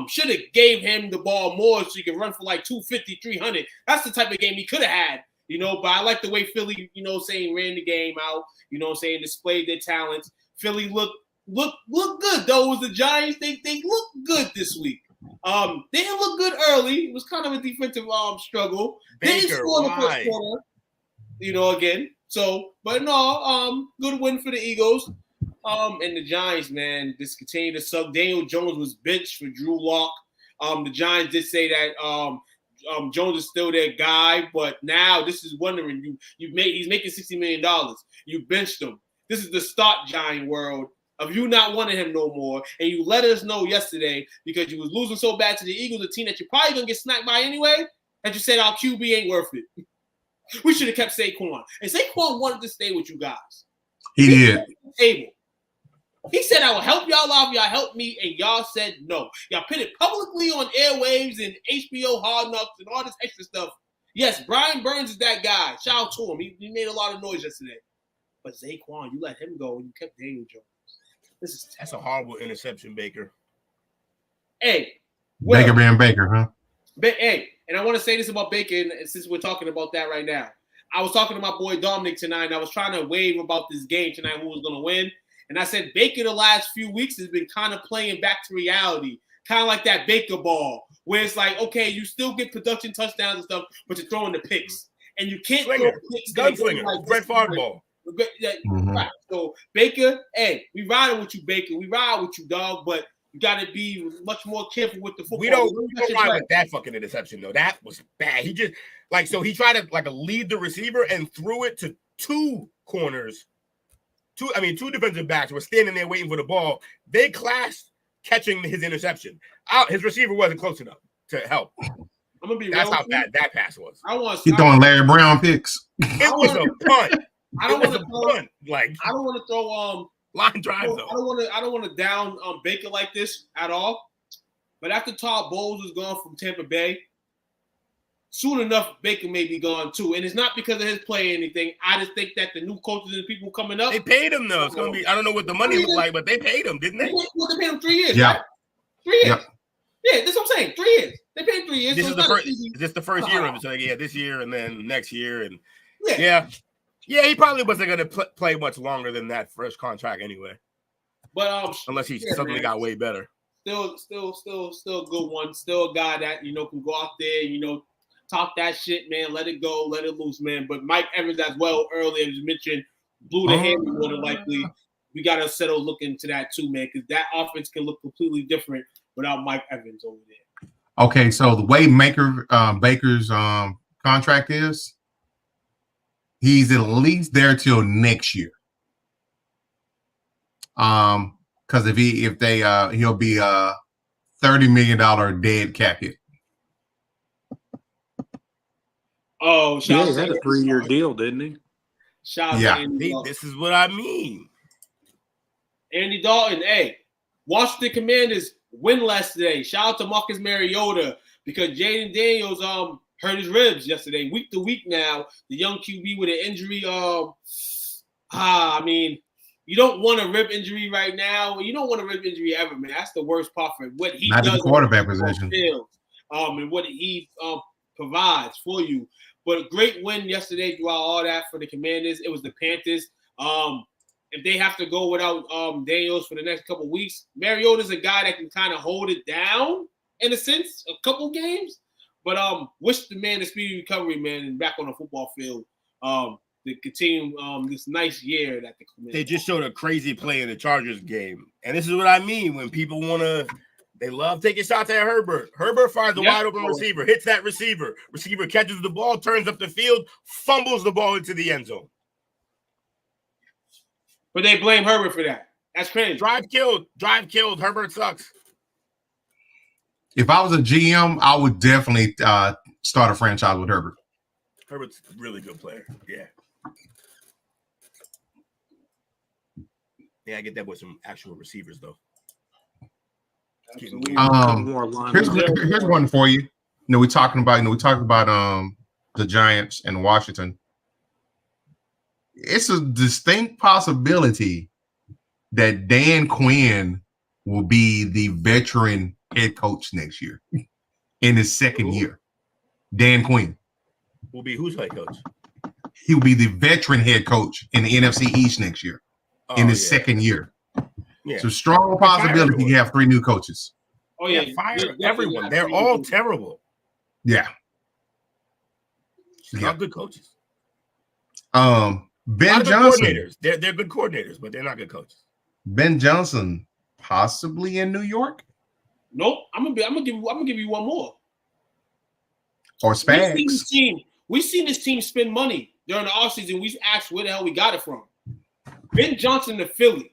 D: Should have gave him the ball more so he could run for like 250, 300. That's the type of game he could have had, but I like the way Philly, ran the game out, displayed their talents. Philly look good though. It was the Giants. They look good this week. They didn't look good early. It was kind of a defensive struggle. They didn't score the first quarter, again. So, but no, good win for the Eagles. And the Giants, man, just continue to suck. Daniel Jones was benched for Drew Lock. The Giants did say that Jones is still their guy, but now this is wondering he's making $60 million. You benched him. This is the start Giant world of you not wanting him no more, and you let us know yesterday because you was losing so bad to the Eagles, a team that you're probably gonna get snapped by anyway, that you said our QB ain't worth it. We should have kept Saquon, and Saquon wanted to stay with you guys.
C: He did.
D: He said, "I will help y'all out. Y'all help me," and y'all said no. Y'all put it publicly on airwaves and HBO Hard Knocks and all this extra stuff. Yes, Brian Burns is that guy. Shout out to him. He made a lot of noise yesterday. But Saquon, you let him go and you kept Daniel Jones.
E: That's a horrible interception, Baker.
D: Hey,
C: Baker being Baker, huh?
D: Hey, and I want to say this about Baker, and since we're talking about that right now, I was talking to my boy Dominic tonight, and I was trying to wave about this game tonight, who was going to win, and I said Baker the last few weeks has been kind of playing back to reality, kind of like that Baker ball, where it's like, okay, you still get production touchdowns and stuff, but you're throwing the picks, and you can't throw picks.
E: Gunslinger, like Brett Favre ball.
D: Right. So Baker, hey, we riding with you, Baker. We ride with you, dog. But you got to be much more careful with the football.
E: We don't ride with that fucking interception though. That was bad. He just he tried to lead the receiver and threw it to two corners. Two defensive backs were standing there waiting for the ball. They clashed catching his interception. His receiver wasn't close enough to help.
D: I'm gonna be.
E: That's how bad that pass was.
C: He throwing Larry Brown picks.
E: It was a punt.
D: I don't want to throw
E: Line drive, though.
D: I don't want to down Baker like this at all. But after Todd Bowles is gone from Tampa Bay, soon enough Baker may be gone too. And it's not because of his play or anything. I just think that the new coaches and people coming up.
E: They paid him though. It's gonna be. I don't know what the money looked like, but they paid him, didn't they?
D: Well, they paid him 3 years.
C: Yeah.
D: Right? 3 years.
C: Yeah.
D: Yeah, that's what I'm saying. 3 years. They paid 3 years.
E: This
D: so
E: is
D: it's
E: the
D: not
E: first.
D: easy.
E: This the first year of it. So yeah, this year and then next year and
D: Yeah.
E: yeah. He probably wasn't gonna play much longer than that first contract anyway.
D: But
E: unless he suddenly got way better.
D: Still a good one. Still a guy that can go out there, talk that shit, man. Let it go, let it loose, man. But Mike Evans as well earlier, as you mentioned, blew the hand more than likely. We gotta settle look into that too, man, because that offense can look completely different without Mike Evans over there.
C: Okay, so the way Baker's contract is, he's at least there till next year. Because he'll be $30 million dead cap hit.
D: Oh,
G: He had a 3-year deal, didn't he?
D: Shout out
C: Yeah.
D: to Andy Dalton.
E: This is what I mean.
D: Andy Dalton, hey, Washington Commanders winless today. Shout out to Marcus Mariota because Jaden Daniels hurt his ribs yesterday. Week to week now, the young QB with an injury. I mean, you don't want a rib injury right now. You don't want a rib injury ever, man. That's the worst part for what he
C: Not
D: does.
C: at the quarterback position.
D: Field, and what he provides for you. But a great win yesterday throughout all that for the Commanders. It was the Panthers. If they have to go without Daniels for the next couple of weeks, Mariota's a guy that can kind of hold it down in a sense, a couple games. But wish the man a speedy recovery, man, and back on the football field to continue this nice year that the Commanders.
E: They just showed a crazy play in the Chargers game. And this is what I mean when people they love taking shots at Herbert. Herbert finds a wide open receiver, hits that receiver. Receiver catches the ball, turns up the field, fumbles the ball into the end zone.
D: But they blame Herbert for that. That's crazy.
E: Drive killed. Herbert sucks.
C: If I was a GM, I would definitely start a franchise with Herbert.
E: Herbert's a really good player. Yeah. Yeah, I get that with some actual receivers though.
C: Here's one for you. We talked about the Giants and Washington. It's a distinct possibility that Dan Quinn will be the veteran head coach next year in his second year. Dan Quinn
E: will be whose head coach?
C: He'll be the veteran head coach in the NFC East next year in his second year. Yeah. So strong possibility you have 3 new coaches.
D: Oh yeah,
E: fire everyone. They're all terrible.
C: Yeah.
E: Not good coaches.
C: Ben Johnson.
E: Coordinators. They're good coordinators, but they're not good coaches.
C: Ben Johnson, possibly in New York.
D: Nope. I'm gonna give you one more.
C: Or Spags.
D: We've seen this team spend money during the offseason. We asked where the hell we got it from. Ben Johnson to Philly.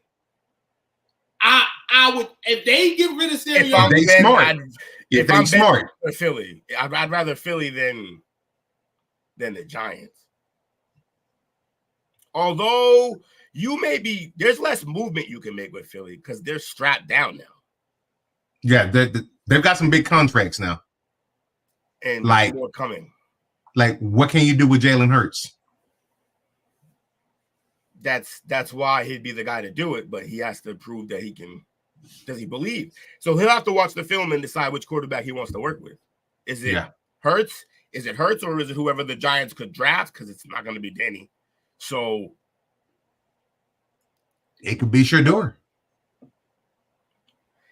D: I would, if they get rid of Sirianni.
C: If they smart.
E: Philly. I'd rather Philly than the Giants. Although there's less movement you can make with Philly because they're strapped down now.
C: Yeah, they've got some big contracts now.
E: And more coming.
C: Like, what can you do with Jalen Hurts?
E: That's why he'd be the guy to do it, but he has to prove that he can. Does he believe? So he'll have to watch the film and decide which quarterback he wants to work with. Is it Hurts? Is it Hurts or is it whoever the Giants could draft? Because it's not going to be Denny. So
C: it could be Shador.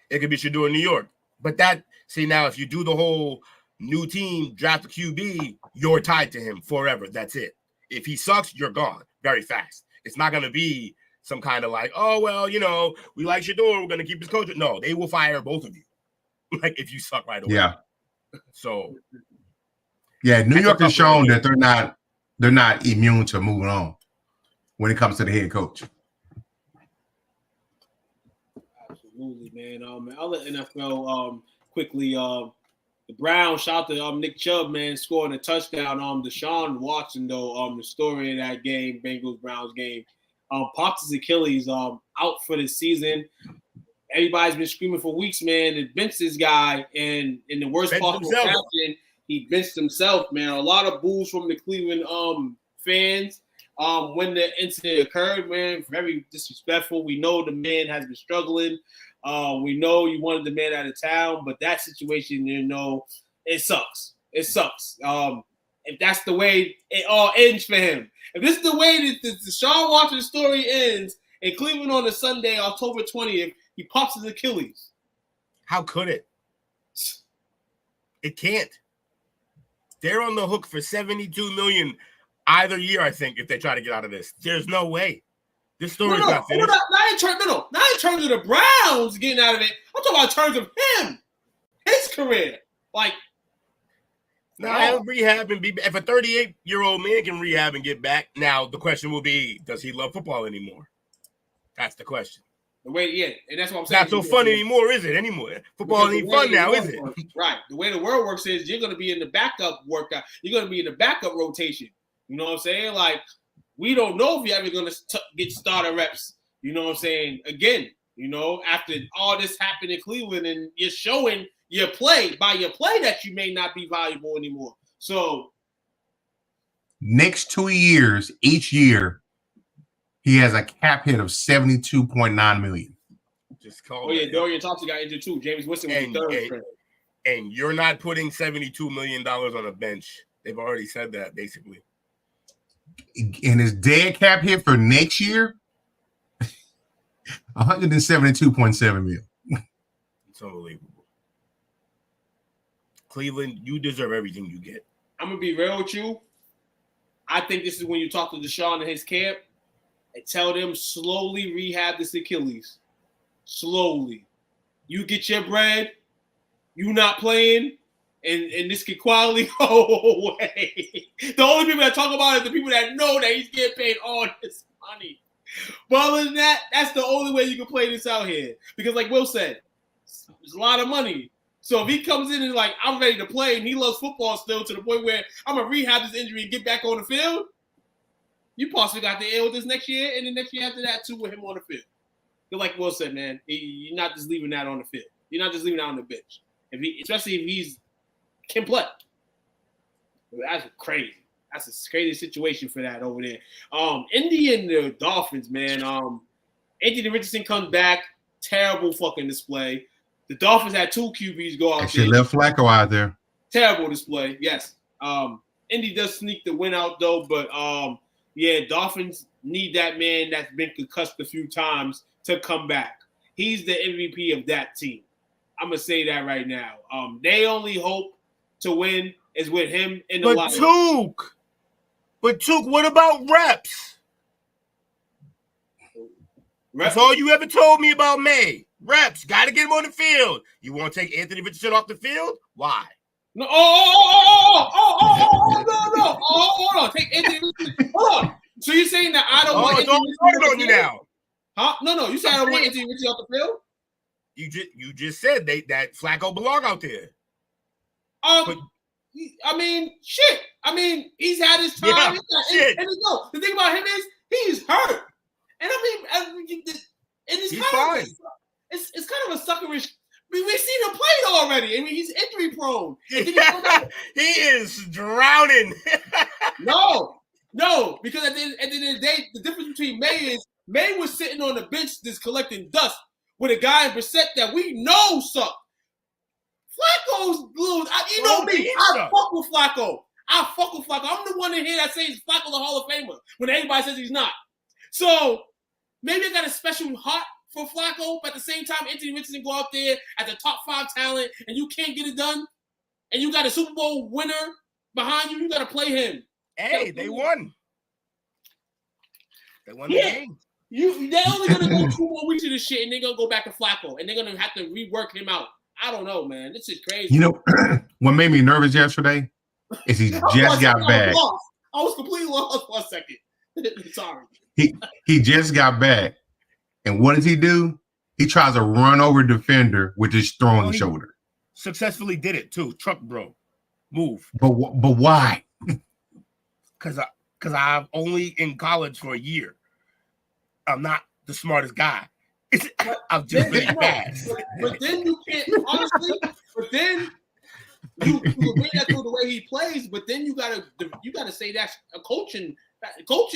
E: It could be Shador in New York. But now if you do the whole new team, draft a QB, you're tied to him forever. That's it. If he sucks, you're gone very fast. It's not going to be some kind of like, oh, well, we like Shador, we're going to keep his coach. No, they will fire both of you. Like if you suck right away.
C: Yeah.
E: So.
C: Yeah, New York has shown that they're not immune to moving on when it comes to the head coach.
D: Absolutely, man. Other NFL quickly. The Browns, shout out to Nick Chubb, man, scoring a touchdown. Deshaun Watson, though, the story of that game, Bengals-Browns game. Popped his Achilles, out for the season. Everybody's been screaming for weeks, man, to bench this guy, and in the worst possible fashion, he benched himself, man. A lot of boos from the Cleveland fans when the incident occurred, man. Very disrespectful. We know the man has been struggling. We know you wanted the man out of town, but that situation, it sucks. It sucks. If that's the way it all ends for him, if this is the way that the Sean Watson story ends in Cleveland on a Sunday, October 20th, he pops his Achilles.
E: How could it? It can't. They're on the hook for $72 million either year, I think, if they try to get out of this. There's no way. This story's not finished.
D: Not in terms of the Browns getting out of it. I'm talking about in terms of him, his career. Like,
E: he'll rehab and be. If a 38-year-old man can rehab and get back, now the question will be: does he love football anymore? That's the question.
D: The way, and that's what I'm saying.
E: Not so fun anymore, is it? Anymore, football ain't fun now, is it?
D: Right. The way the world works is you're going to be in the backup workout. You're going to be in the backup rotation. You know what I'm saying? Like, we don't know if you're ever going to get starter reps. You know what I'm saying? Again, after all this happened in Cleveland, and you're showing your play that you may not be valuable anymore. So,
C: next 2 years, each year, he has a cap hit of $72.9 million.
E: Just call.
D: Oh yeah, Dorian Thompson got injured too. James Winston was the third.
E: And you're not putting $72 million on a bench. They've already said that, basically.
C: And his dead cap hit for next year, $172.7 million.
E: It's unbelievable. Cleveland, you deserve everything you get.
D: I'm gonna be real with you. I think this is when you talk to Deshaun and his camp and tell them slowly rehab this Achilles. Slowly. You get your bread, you not playing, and this can quietly go away. The only people that talk about it are the people that know that he's getting paid all this money. But other than that, that's the only way you can play this out here. Because like Will said, there's a lot of money. So if he comes in and like, I'm ready to play, and he loves football still to the point where I'm going to rehab this injury and get back on the field, you possibly got the L with this next year, and the next year after that, too, with him on the field. You're like Will said, man, you're not just leaving that on the field. You're not just leaving that on the bench. Especially if he's can play. That's crazy. That's a crazy situation for that over there. Indy and the Dolphins, man. Anthony Richardson comes back. Terrible fucking display. The Dolphins had 2 QBs go out there.
C: Actually left Flacco out there.
D: Terrible display, yes. Indy does sneak the win out, though. But, Dolphins need that man that's been concussed a few times to come back. He's the MVP of that team. I'm going to say that right now. They only hope to win is with him in the lineup.
E: But Took, what about reps? That's all you ever told me about May. Reps. Got to get him on the field. You want to take Anthony Richardson off the field? Why?
D: No. No. Hold on. Take Anthony Richardson. Hold on. So you're saying that I don't want Anthony Richardson
E: on you now?
D: Huh? No. You said I don't want Anthony Richardson off the field?
E: You just said that Flacco belong out there.
D: I mean, shit. I mean, he's had his time.
E: Yeah,
D: and the thing about him is he's hurt. And he's fine. It's kind of a suckerish. We've seen him play already. I mean, he's injury prone.
E: He is drowning.
D: No, because at the end of the day, the difference between May was sitting on the bench just collecting dust with a guy in Brissett that we know sucked. Flacco's glued. You know me. I fuck with Flacco. I'm the one in here that says Flacco's a Hall of Famer when anybody says he's not. So maybe I got a special heart for Flacco, but at the same time, Anthony Richardson go out there at the top 5 talent, and you can't get it done, and you got a Super Bowl winner behind you. You got to play him.
E: Hey, they won. They won the game.
D: They're only gonna go 2 more weeks of this shit, and they're gonna go back to Flacco, and they're gonna have to rework him out. I don't know, man. This is crazy.
C: You know what made me nervous yesterday is he just got back.
D: I was completely lost for a second. Sorry.
C: He just got back, and what does he do? He tries to run over defender with his throwing shoulder.
E: Successfully did it too. Truck bro, move.
C: But why?
E: Because I'm only in college for a year. I'm not the smartest guy. I'm just really fast.
D: But then you can't honestly. But then you bring that to the way he plays. But then you gotta say that's a coaching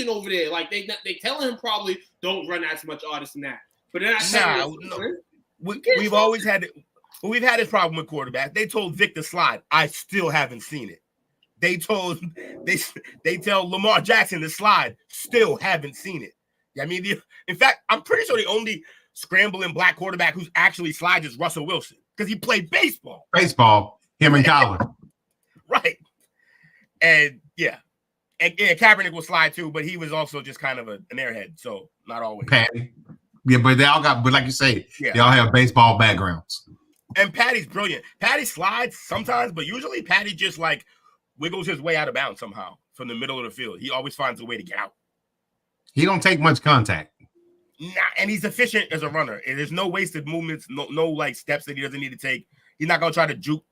D: over there. Like they telling him probably don't run as much artists than that. But then
E: we've always had it. We've had this problem with quarterbacks. They told Vic to slide. I still haven't seen it. They tell Lamar Jackson to slide. Still haven't seen it. I mean, in fact, I'm pretty sure the only scrambling black quarterback who's actually slides is Russell Wilson because he played baseball.
C: Him and Colin.
E: Right. And Kaepernick will slide too, but he was also just kind of an airhead, so not always.
C: Patty. Yeah, but they all got, but like you say, they all have baseball backgrounds.
E: And Patty's brilliant. Patty slides sometimes, but usually Patty just like wiggles his way out of bounds somehow from the middle of the field. He always finds a way to get out.
C: He don't take much contact.
E: Nah, and he's efficient as a runner. And there's no wasted movements, no like steps that he doesn't need to take. He's not gonna try to juke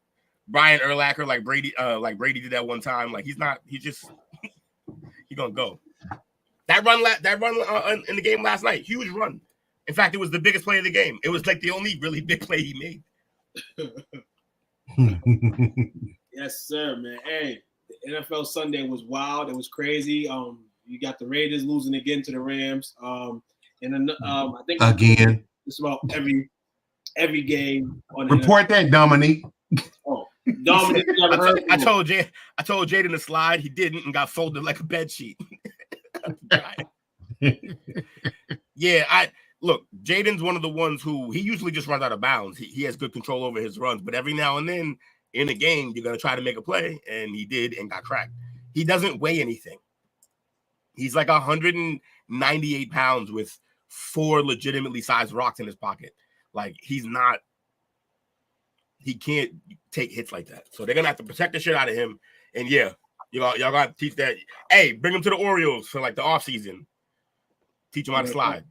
E: Brian Urlacher like Brady did that one time. Like he's gonna go. That run in the game last night, huge run. In fact, it was the biggest play of the game. It was like the only really big play he made.
D: Yes, sir, man. Hey, the NFL Sunday was wild. It was crazy. You got the Raiders losing again to the Rams. And then I think
C: again,
D: it's about every game.
C: Report that, Dominique.
D: Oh, Dominique.
E: I told Jaden to slide. He didn't and got folded like a bed sheet. Yeah, look, Jaden's one of the ones who he usually just runs out of bounds. He has good control over his runs, but every now and then in a game, you're going to try to make a play, and he did and got cracked. He doesn't weigh anything. He's like 198 pounds with 4 legitimately sized rocks in his pocket. Like, he can't take hits like that. So they're going to have to protect the shit out of him. And yeah, y'all got to teach that. Hey, bring him to the Orioles for like the offseason. Teach him how to slide.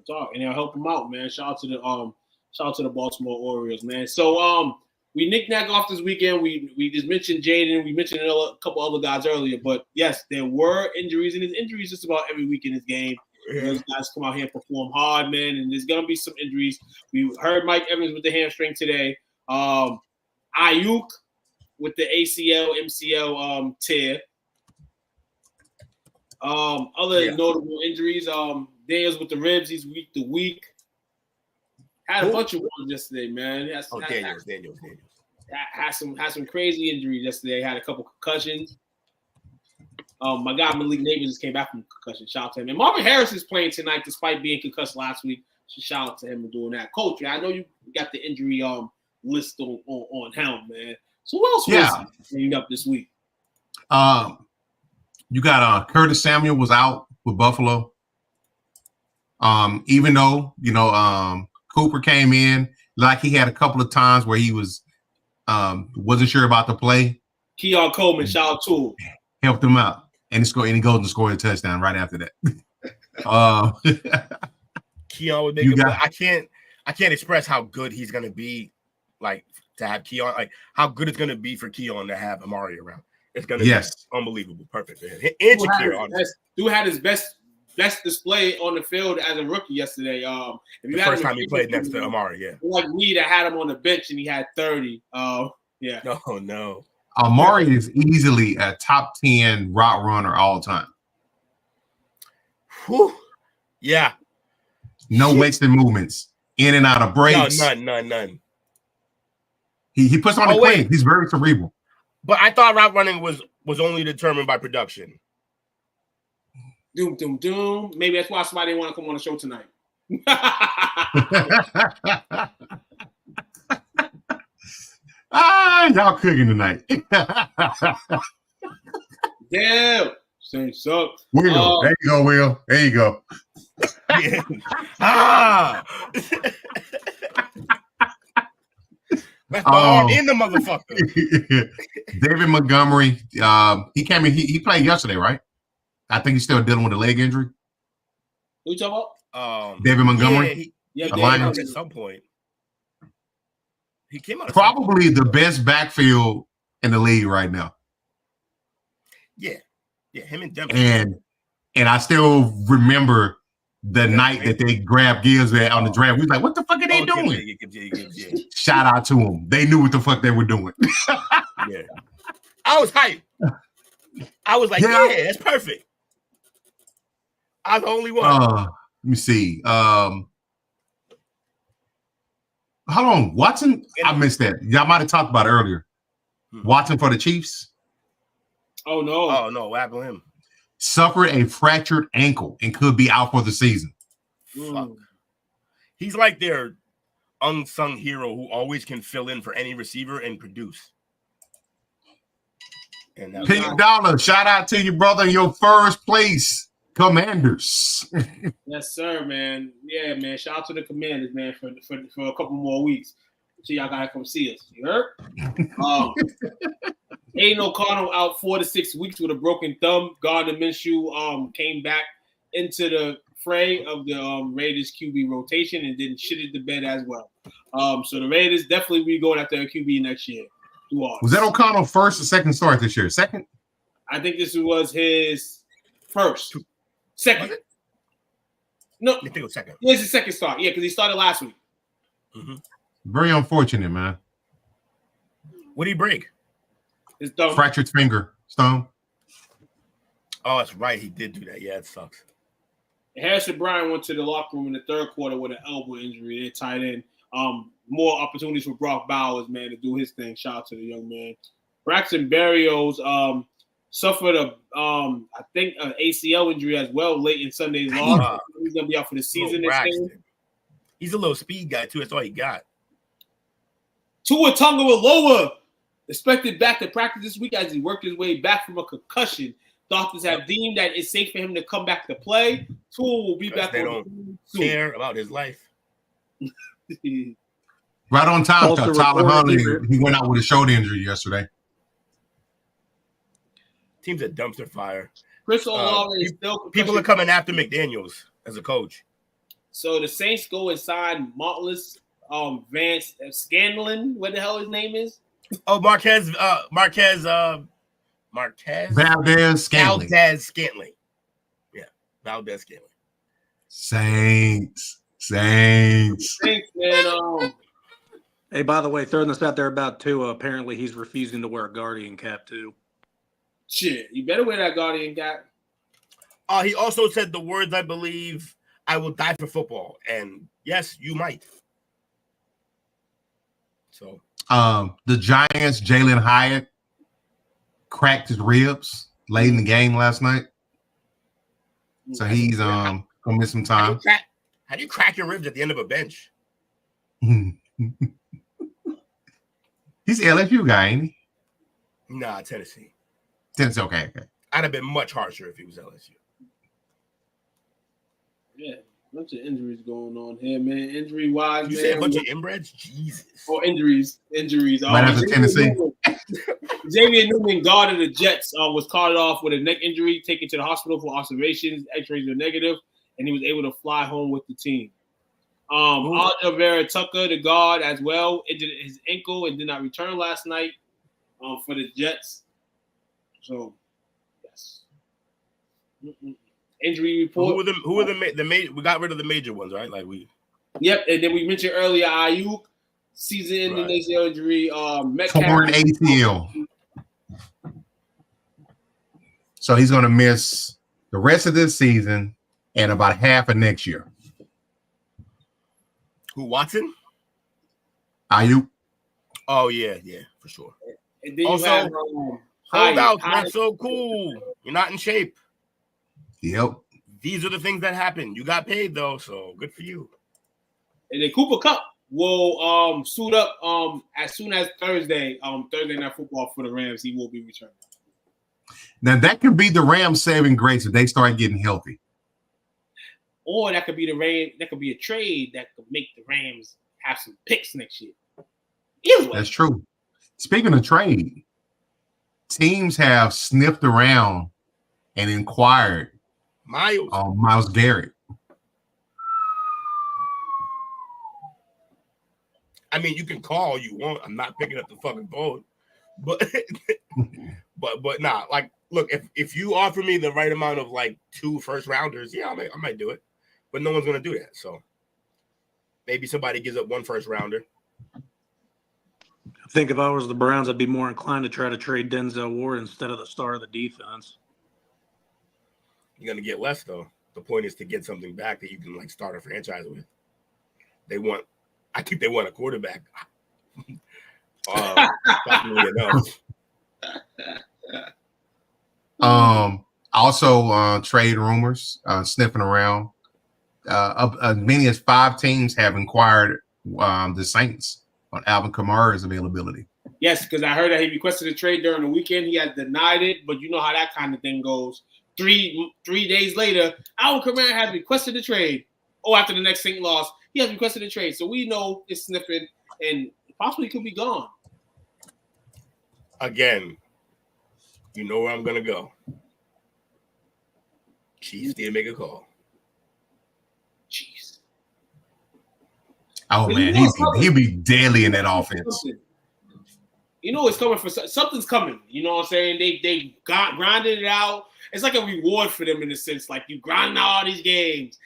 D: Talk and I'll help him out, man. Shout out to the Baltimore Orioles, man. So we knick-knack off this weekend. We just mentioned Jaden. We mentioned a couple other guys earlier, but yes, there were injuries, and there's injuries just about every week in this game. Yeah. Those guys come out here and perform hard, man, and there's gonna be some injuries. We heard Mike Evans with the hamstring today. Ayuk with the ACL, MCL tear. Other notable injuries. Daniels with the ribs, he's week to week. Had a bunch of ones yesterday, man. Daniels. Had some crazy injuries yesterday. Had a couple concussions. My guy Malik Neighbors just came back from concussion. Shout out to him. And Marvin Harris is playing tonight despite being concussed last week. So shout out to him for doing that. Coach, I know you got the injury list on helm, man. So what else was cleaned up this week?
C: You got Curtis Samuel was out with Buffalo. Even though, Cooper came in, like he had a couple of times where he wasn't sure about the play.
D: Keon Coleman, shout out to him.
C: Helped him out. And he goes and scores a touchdown right after that.
E: Keon would make a play. I can't express how good he's gonna be, like to have Keon, like how good it's gonna be for Keon to have Amari around. It's gonna be unbelievable, perfect for him. And Shakir,
D: dude had his best display on the field as a rookie yesterday. If you
E: the first time he played next to Amari,
D: like me that had him on the bench and he had 30.
E: No.
C: Amari is easily a top 10 route runner all time.
E: Whew. Yeah.
C: No wasted movements, in and out of breaks.
E: None.
C: He puts on the clean. He's very cerebral.
E: But I thought route running was only determined by production.
D: Doom. Maybe that's why somebody didn't want to come on the show tonight.
C: Y'all cooking tonight.
D: Damn. Saints suck.
C: Will. There you go, Will. There you go.
E: That's my arm in the motherfucker.
C: David Montgomery. He came in. He played yesterday, right? I think he's still dealing with a leg injury.
D: Who you talking about?
C: David Montgomery.
E: He came out at some point. He came out.
C: Probably the best backfield in the league right now.
E: Yeah, him and Denver.
C: And I still remember the night that they grabbed Gibbs on the draft. We was like, what the fuck are they doing? Shout out to them. They knew what the fuck they were doing.
E: Yeah. I was hyped. I was like, yeah, that's perfect. I was the only one.
C: Let me see. How long? Watson? I missed that. Y'all might have talked about it earlier. Watson for the Chiefs.
D: Oh, no.
E: Oh, no. What happened to him?
C: Suffered a fractured ankle and could be out for the season.
E: Fuck. He's like their unsung hero who always can fill in for any receiver and produce. And
C: Pink Dollar, shout out to your brother in your first place, Commanders.
D: Yes, sir, man. Yeah, man. Shout out to the Commanders, man, for a couple more weeks. So y'all gotta come see us. You heard? Aiden O'Connell out 4 to 6 weeks with a broken thumb. Gardner Minshew came back into the fray of the Raiders QB rotation and didn't shit at the bed as well. So the Raiders definitely be going after a QB next year.
C: Was that O'Connell first or second start this year? Second?
D: I think this was his first. Second. No.
E: I think it was second.
D: It was his second start. Yeah, because he started last week.
E: Mm-hmm.
C: Very unfortunate, man.
E: What did he break?
D: His thumb.
C: Fractured finger, Stone.
E: Oh, that's right. He did do that. Yeah, it sucks.
D: Harrison Bryant went to the locker room in the third quarter with an elbow injury. They tied in. More opportunities for Brock Bowers, man, to do his thing. Shout out to the young man. Braxton Berrios suffered I think an ACL injury as well late in Sunday's loss. He's gonna be out for the season.
E: He's a little speed guy too. That's all he got.
D: Tua Tagovailoa expected back to practice this week as he worked his way back from a concussion. Doctors have deemed that it's safe for him to come back to play. Tua will be back.
E: They don't care about his life.
C: Right on time, Tyler Huntley. He went out with a shoulder injury yesterday.
E: Team's a dumpster fire.
D: Chris Olave is still.
E: People are coming after McDaniels as a coach.
D: So the Saints go inside Martellus Vance Scanlon. What the hell his name is?
E: Oh, Marquez
C: Valdez
E: Scantling. Yeah, Valdez Scantling.
C: Saints,
D: man.
G: Hey, by the way, throwing this out there about Tua, apparently he's refusing to wear a Guardian cap too.
D: Shit, you better wear that Guardian cap.
E: He also said the words, I believe, I will die for football. And yes, you might. So
C: the Giants, Jalen Hyatt cracked his ribs late in the game last night. So he's gonna miss some time.
E: How do you crack your ribs at the end of a bench?
C: He's an LSU guy, ain't he?
E: Nah, Tennessee.
C: Tennessee, okay.
E: I'd have been much harsher if he was LSU.
D: Yeah, a bunch of injuries going on here, man. Injury-wise,
E: you
D: man.
E: say a bunch of inbreds? Jesus.
D: Oh, injuries.
C: Right after Tennessee.
D: Xavier Newman, guard of the Jets, was carted off with a neck injury, taken to the hospital for observations. X-rays were negative, and he was able to fly home with the team. Alder Vera Tucker, the guard, as well, injured his ankle and did not return last night for the Jets. So, yes. Injury report.
E: Who are the major? We got rid of the major ones, right? Like we.
D: Yep, and then we mentioned earlier Ayuk, season-ending ACL injury.
C: Torn ACL. So he's going to miss the rest of this season and about half of next year.
E: Who, Watson?
C: Ayuk.
E: Oh yeah, for sure.
D: And then
E: also,
D: you have,
E: hold out, not so cool. You're not in shape.
C: Yep.
E: These are the things that happen. You got paid though, so good for you.
D: And then Cooper Kupp will suit up as soon as Thursday Night Football for the Rams. He will be returning.
C: Now that could be the Rams saving grace if they start getting healthy.
D: Or that could be that could be a trade that could make the Rams have some picks next year. Either way.
C: That's true. Speaking of trade, teams have sniffed around and inquired on Myles Garrett.
E: I mean, you can call all you want. I'm not picking up the fucking phone, but but nah. Like, look, if you offer me the right amount of like 2 first rounders, yeah, I might do it. but no one's going to do that. So maybe somebody gives up 1 first rounder.
G: I think if I was the Browns, I'd be more inclined to try to trade Denzel Ward instead of the star of the defense.
E: You're going to get less, though. The point is to get something back that you can like start a franchise with. I think they want a quarterback. Funnily enough.
C: Also, trade rumors sniffing around. As many as 5 teams have inquired the Saints on Alvin Kamara's availability.
D: Yes, because I heard that he requested a trade during the weekend. He has denied it, but you know how that kind of thing goes. 3 days later, Alvin Kamara has requested a trade. Oh, after the next Saint loss, he has requested a trade. So we know it's sniffing and possibly could be gone.
E: Again, you know where I'm going to go. Chiefs did make a call.
D: Jeez.
C: Oh, man, he'd be deadly in that offense.
D: You know it's coming for something's coming. You know what I'm saying? They got grinded it out. It's like a reward for them in a sense. Like you grind out all these games.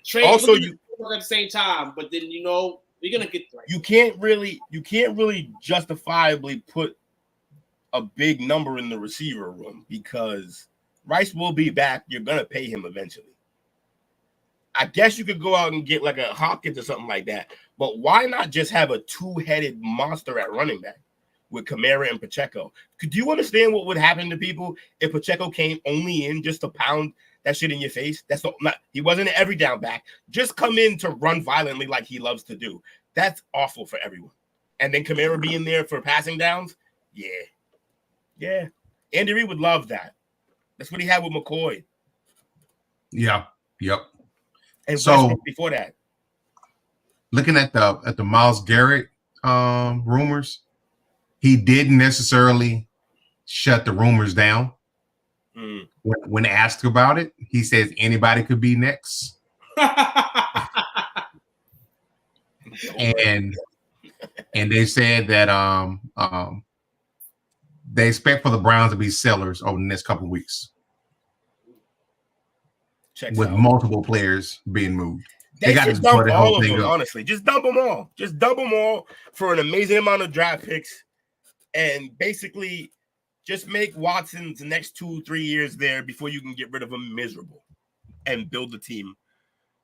D: Trade also you at the same time, but then you know you're gonna get like, you can't really justifiably put a big number in the receiver room because Rice will be back. You're gonna pay him eventually. I guess you could go out and get like a Hopkins or something like that, but why not just have a 2-headed monster at running back with Kamara and Pacheco? Could you understand what would happen to people if Pacheco came only in just to pound that shit in your face? He wasn't an every down back. Just come in to run violently like he loves to do. That's awful for everyone. And then Kamara being there for passing downs? Yeah. Andy Reid would love that. That's what he had with McCoy.
C: Yeah. Yep.
E: And so before that,
C: looking at the Myles Garrett rumors, he didn't necessarily shut the rumors down. When asked about it, he says anybody could be next. and they said that they expect for the Browns to be sellers over the next couple of weeks. With multiple players being moved.
E: They got to dump all of them, honestly. Just dump them all. Just dump them all for an amazing amount of draft picks and basically just make Watson's next 2-3 years there before you can get rid of him miserable and build the team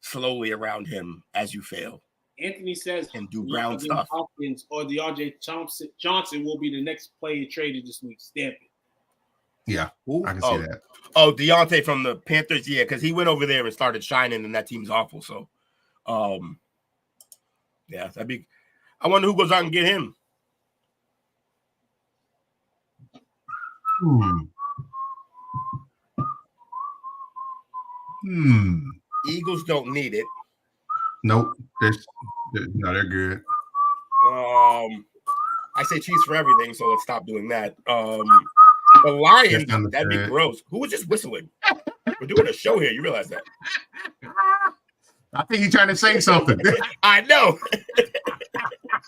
E: slowly around him as you fail.
D: Anthony says
E: and do Brown stuff.
D: Hopkins or DeAndre Johnson will be the next player traded this week. Stamp it.
C: Yeah, I can see that.
E: Oh, Deontay from the Panthers, yeah, because he went over there and started shining, and that team's awful. So, yeah, that'd be. I wonder who goes out and get him. Eagles don't need it.
C: Nope, they're good.
E: I say Chiefs for everything, so let's stop doing that. The Lions, that'd be gross. Who was just whistling? We're doing a show here. You realize that?
C: I think he's trying to say something.
E: I know.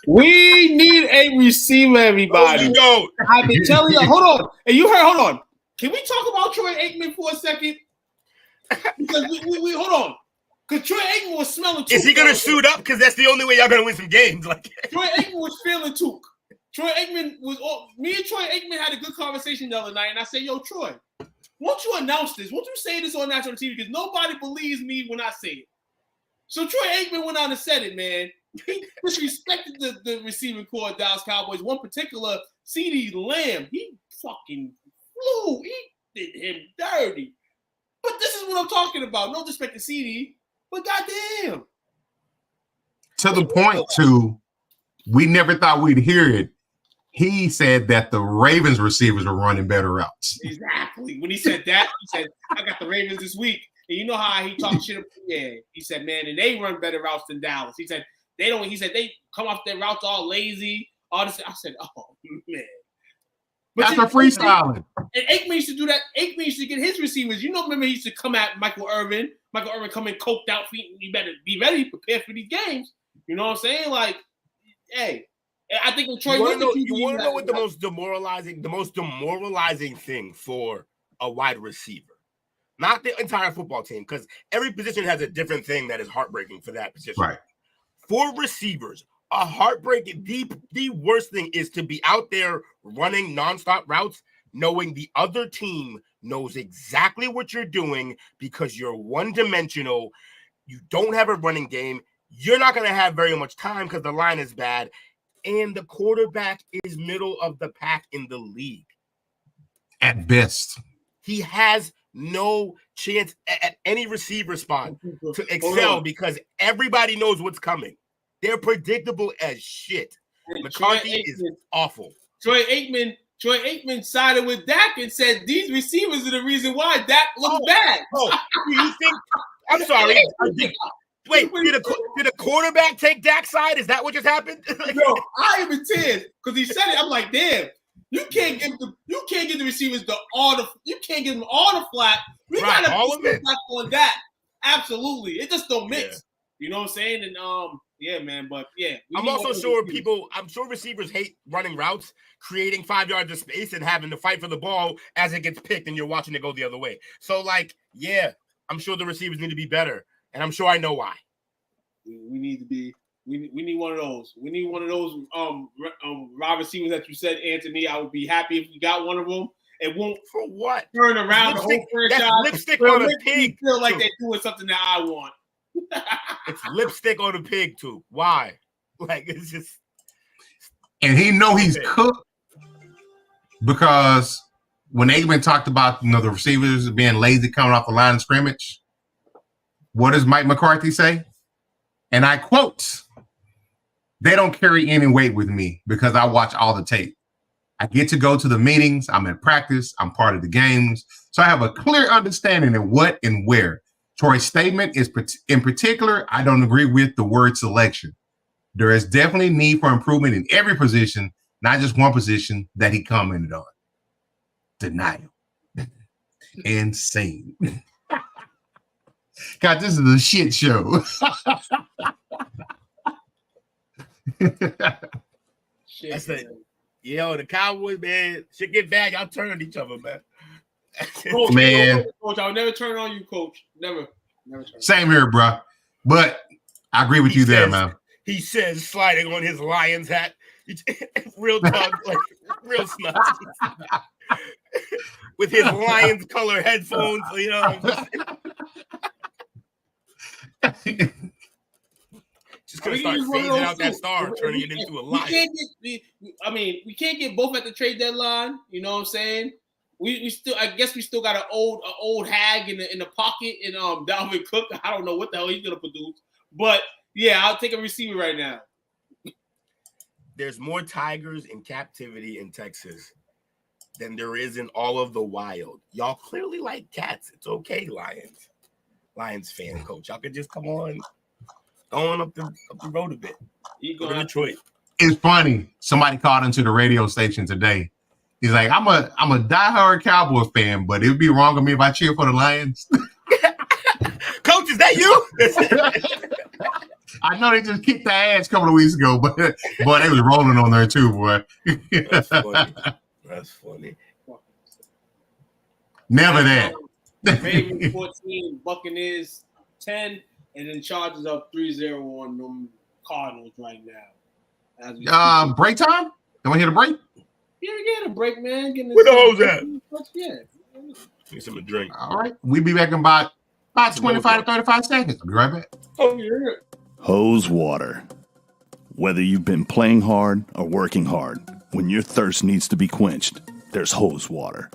D: We need a receiver, everybody.
E: No,
D: I've been telling you. Hold on. And you heard, hold on. Can we talk about Troy Aikman for a second? Because we hold on. Because Troy Aikman was smelling too.
E: Is he going to suit up? Because that's the only way y'all going to win some games. Like
D: Troy Aikman was feeling too. Troy Aikman me and Troy Aikman had a good conversation the other night, and I said, yo, Troy, won't you announce this? Won't you say this on national TV? Because nobody believes me when I say it. So Troy Aikman went on and said it, man. He disrespected the receiving core of Dallas Cowboys. One particular CeeDee Lamb, he fucking flew. He did him dirty. But this is what I'm talking about. No disrespect to CeeDee, but goddamn.
C: To the point, too, we never thought we'd hear it. He said that the Ravens receivers were running better routes.
D: Exactly. When he said that, he said, I got the Ravens this week. And you know how he talked shit? Yeah. He said, man, and they run better routes than Dallas. He said, they come off their routes all lazy. All this. I said, oh, man. But
C: that's a freestyling.
D: And Aikman used to do that. Aikman used to get his receivers. You know, remember he used to come at Michael Irvin. Michael Irvin coming coked out feet. You better be ready, prepare for these games. You know what I'm saying? Like, hey, I think Troy.
E: You want to know what the most demoralizing thing for a wide receiver? not the entire football team, because every position has a different thing that is heartbreaking for that position.
C: Right.
E: For receivers, a heartbreaking, the worst thing is to be out there running nonstop routes, knowing the other team knows exactly what you're doing because you're one-dimensional. You don't have a running game. You're not going to have very much time because the line is bad. And the quarterback is middle of the pack in the league.
C: At best.
E: He has no chance at any receiver spot to excel because everybody knows what's coming. They're predictable as shit. McCarthy is awful.
D: Troy Aikman sided with Dak and said these receivers are the reason why Dak looks bad.
E: Oh, do you think? I'm sorry. Wait, did a quarterback take Dak's side? Is that what just happened?
D: No, I am in tears because he said it. I'm like, damn, you can't give the receivers you can't give them all the flat. We gotta
E: all of it
D: on that. Absolutely, it just don't mix. Yeah. You know what I'm saying? And yeah, man. But yeah,
E: I'm also sure I'm sure receivers hate running routes, creating 5 yards of space, and having to fight for the ball as it gets picked, and you're watching it go the other way. So, like, yeah, I'm sure the receivers need to be better. And I'm sure I know why.
D: We need to be. We need one of those. We need one of those wide receivers that you said, Anthony. I would be happy if we got one of them. It won't
E: for what
D: turn around the whole franchise.
E: That's lipstick on a pig.
D: Feel like they're doing something that I want.
E: It's lipstick on a pig too. Why? Like it's just.
C: And he know he's cooked because when Aikman talked about the receivers being lazy coming off the line of scrimmage. What does Mike McCarthy say? And I quote, "They don't carry any weight with me because I watch all the tape. I get to go to the meetings. I'm in practice. I'm part of the games. So I have a clear understanding of what and where. Troy's statement is in particular, I don't agree with the word selection. There is definitely need for improvement in every position, not just one position that he commented on. Denial. Insane." God, this is a shit show.
E: That's it. Yo, the Cowboys, man, shit get bad. Y'all turn on each other, man.
D: Coach,
C: man,
D: Coach, I'll never turn on you, Coach. Never turn.
C: Same here, bro. But I agree with you there, man.
E: He says sliding on his Lions hat. Real talk, like real snot. With his Lions color headphones, you know. Just gonna start phasing out that star, turning it into a lion.
D: We can't get both at the trade deadline. You know what I'm saying? We still, I guess, we still got an old hag in the pocket in Dalvin Cook. I don't know what the hell he's gonna produce, but yeah, I'll take a receiver right now.
E: There's more tigers in captivity in Texas than there is in all of the wild. Y'all clearly like cats. It's okay, Lions fan, Coach. Y'all could just come on, going up the road a bit. Go to Detroit.
C: It's funny. Somebody called into the radio station today. He's like, I'm a diehard Cowboys fan, but it would be wrong of me if I cheer for the Lions.
E: Coach, is that you?
C: I know they just kicked their ass a couple of weeks ago, but boy, they was rolling on there too, boy.
E: That's funny. That's funny.
C: Never that.
D: Ravens 14, Buccaneers 10, and then Chargers up 3-0 on them Cardinals right now.
C: Break time? Don't we hit a break?
D: Yeah, get a break, man.
E: Where the hose at?
D: Yeah.
E: Get some a drink.
C: All right. We'll be back in about 25 to 35 seconds. I'll be right back.
D: Oh, yeah.
H: Hose water. Whether you've been playing hard or working hard, when your thirst needs to be quenched, there's hose water.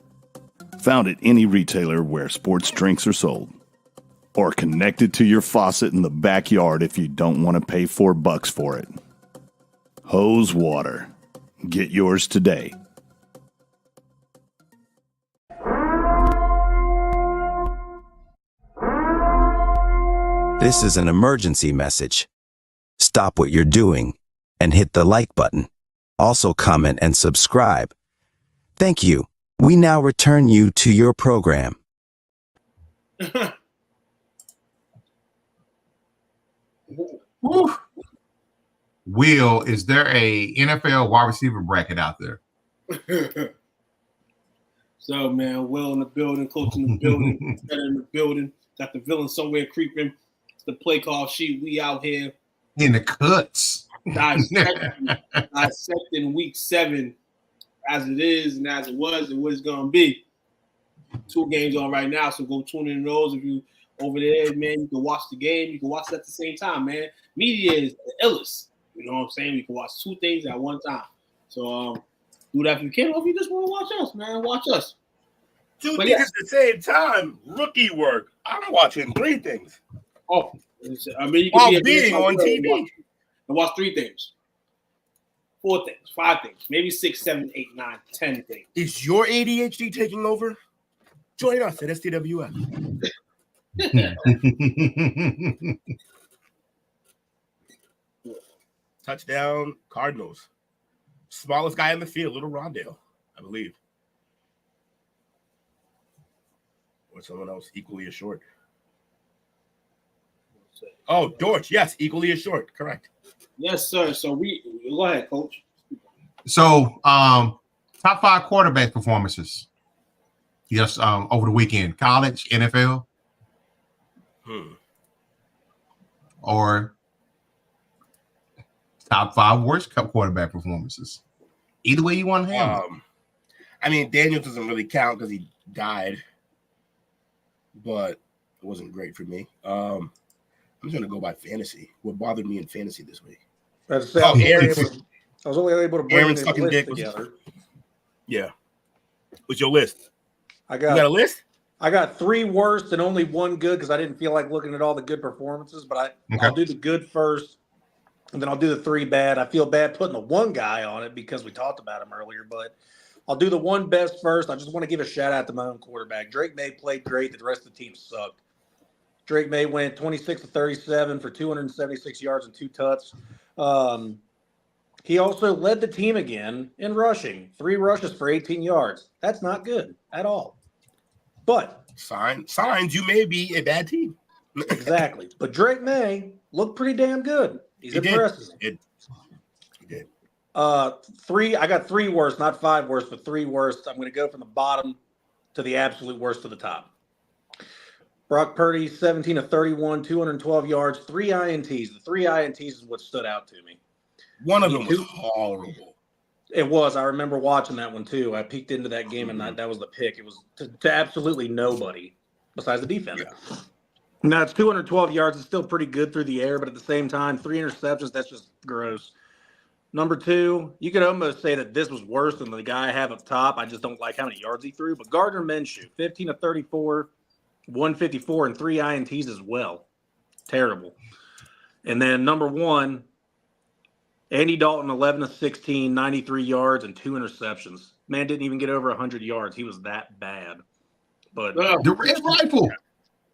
H: Found at any retailer where sports drinks are sold. Or connected to your faucet in the backyard if you don't want to pay $4 for it. Hose water. Get yours today.
I: This is an emergency message. Stop what you're doing and hit the like button. Also comment and subscribe. Thank you. We now return you to your program.
C: Will, is there a NFL wide receiver bracket out there?
D: So, man, Will in the building, coach in the building, better in the building. Got the villain somewhere creeping. It's the play call sheet. We out here
C: In the cuts.
D: dissecting week 7 as it is and as it was and what it's going to be. 2 games on right now, so go tune in those. If you over there, man, you can watch the game. You can watch it at the same time, man. Media is the illest. You know what I'm saying? You can watch 2 things at one time. So do that if you can, or if you just want to watch us, man, watch us.
E: 2 things at the same time. Rookie work. I'm watching 3 things.
D: Oh, I mean, you can
E: while being on TV.
D: And watch 3 things. 4 things, 5 things, maybe 6, 7, 8, 9, 10 things.
E: Is your ADHD taking over? Join us at STWF. Touchdown, Cardinals. Smallest guy in the field, Little Rondale, I believe. Or someone else equally as short. Oh, Dortch, yes, equally as short, correct.
D: Yes, sir. So we go ahead, coach.
C: So, top 5 quarterback performances. Yes, over the weekend, college, NFL, or top 5 worst quarterback performances. Either way you want to handle it.
E: I mean, Daniel doesn't really count because he died, but it wasn't great for me. I'm just gonna go by fantasy. What bothered me in fantasy this week?
G: I was only able to bring the list together.
E: Yeah. What's your list?
G: You
E: got a list?
G: I got 3 worst and only 1 good because I didn't feel like looking at all the good performances. But I'll do the good first, and then I'll do the 3 bad. I feel bad putting the 1 guy on it because we talked about him earlier, but I'll do the 1 best first. I just want to give a shout out to my own quarterback. Drake May played great. The rest of the team sucked. Drake May went 26 of 37 for 276 yards and 2 touchdowns. He also led the team again in rushing, 3 rushes for 18 yards. That's not good at all. But
E: signs you may be a bad team.
G: Exactly. But Drake May looked pretty damn good. He's impressive.
E: He did.
G: 3. I got 3 worst, not 5 worst, but 3 worst. I'm going to go from the bottom to the absolute worst to the top. Brock Purdy, 17 of 31, 212 yards, 3 INTs. The 3 INTs is what stood out to me.
E: One of them was horrible.
G: It was. I remember watching that one too. I peeked into that game and that was the pick. It was to absolutely nobody besides the defense. Yeah. Now it's 212 yards. It's still pretty good through the air, but at the same time, 3 interceptions. That's just gross. Number 2, you could almost say that this was worse than the guy I have up top. I just don't like how many yards he threw. But Gardner Minshew, 15 of 34, 154, and 3 INTs as well. Terrible. And then number 1, Andy Dalton, 11 of 16, 93 yards, and 2 interceptions. Man didn't even get over 100 yards. He was that bad. But
C: the red rifle.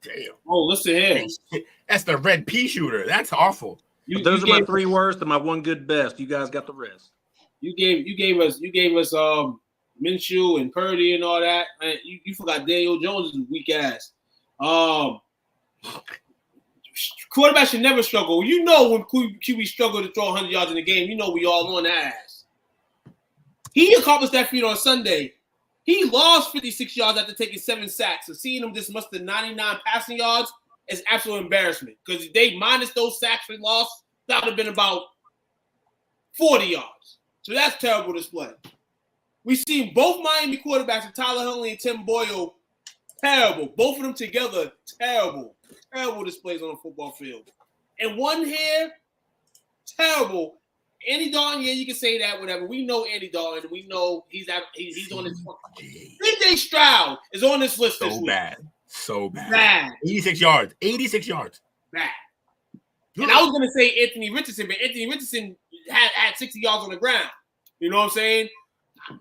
E: Damn.
D: Oh, listen here.
E: That's the red pea shooter. That's awful.
G: Those are my 3 worst and my 1 good best. You guys got the rest.
D: You gave us Minshew and Purdy and all that. Man, you forgot Daniel Jones' weak ass. Quarterback should never struggle. You know when QB struggle to throw 100 yards in the game, you know we all on that ass. He accomplished that feat on Sunday. He lost 56 yards after taking 7 sacks. So seeing him dismiss the 99 passing yards is absolute embarrassment because they minus those sacks we lost, that would have been about 40 yards. So that's terrible display. We've seen both Miami quarterbacks, Tyler Huntley and Tim Boyle, terrible. Both of them together, terrible. Terrible displays on the football field. And one here, terrible. Andy Dalton, yeah, you can say that, whatever. We know Andy Dalton. We know he's on his CJ Stroud is on this list this week.
E: So bad. 86 yards. 86 yards.
D: Bad. And I was going to say Anthony Richardson, but Anthony Richardson had 60 yards on the ground. You know what I'm saying?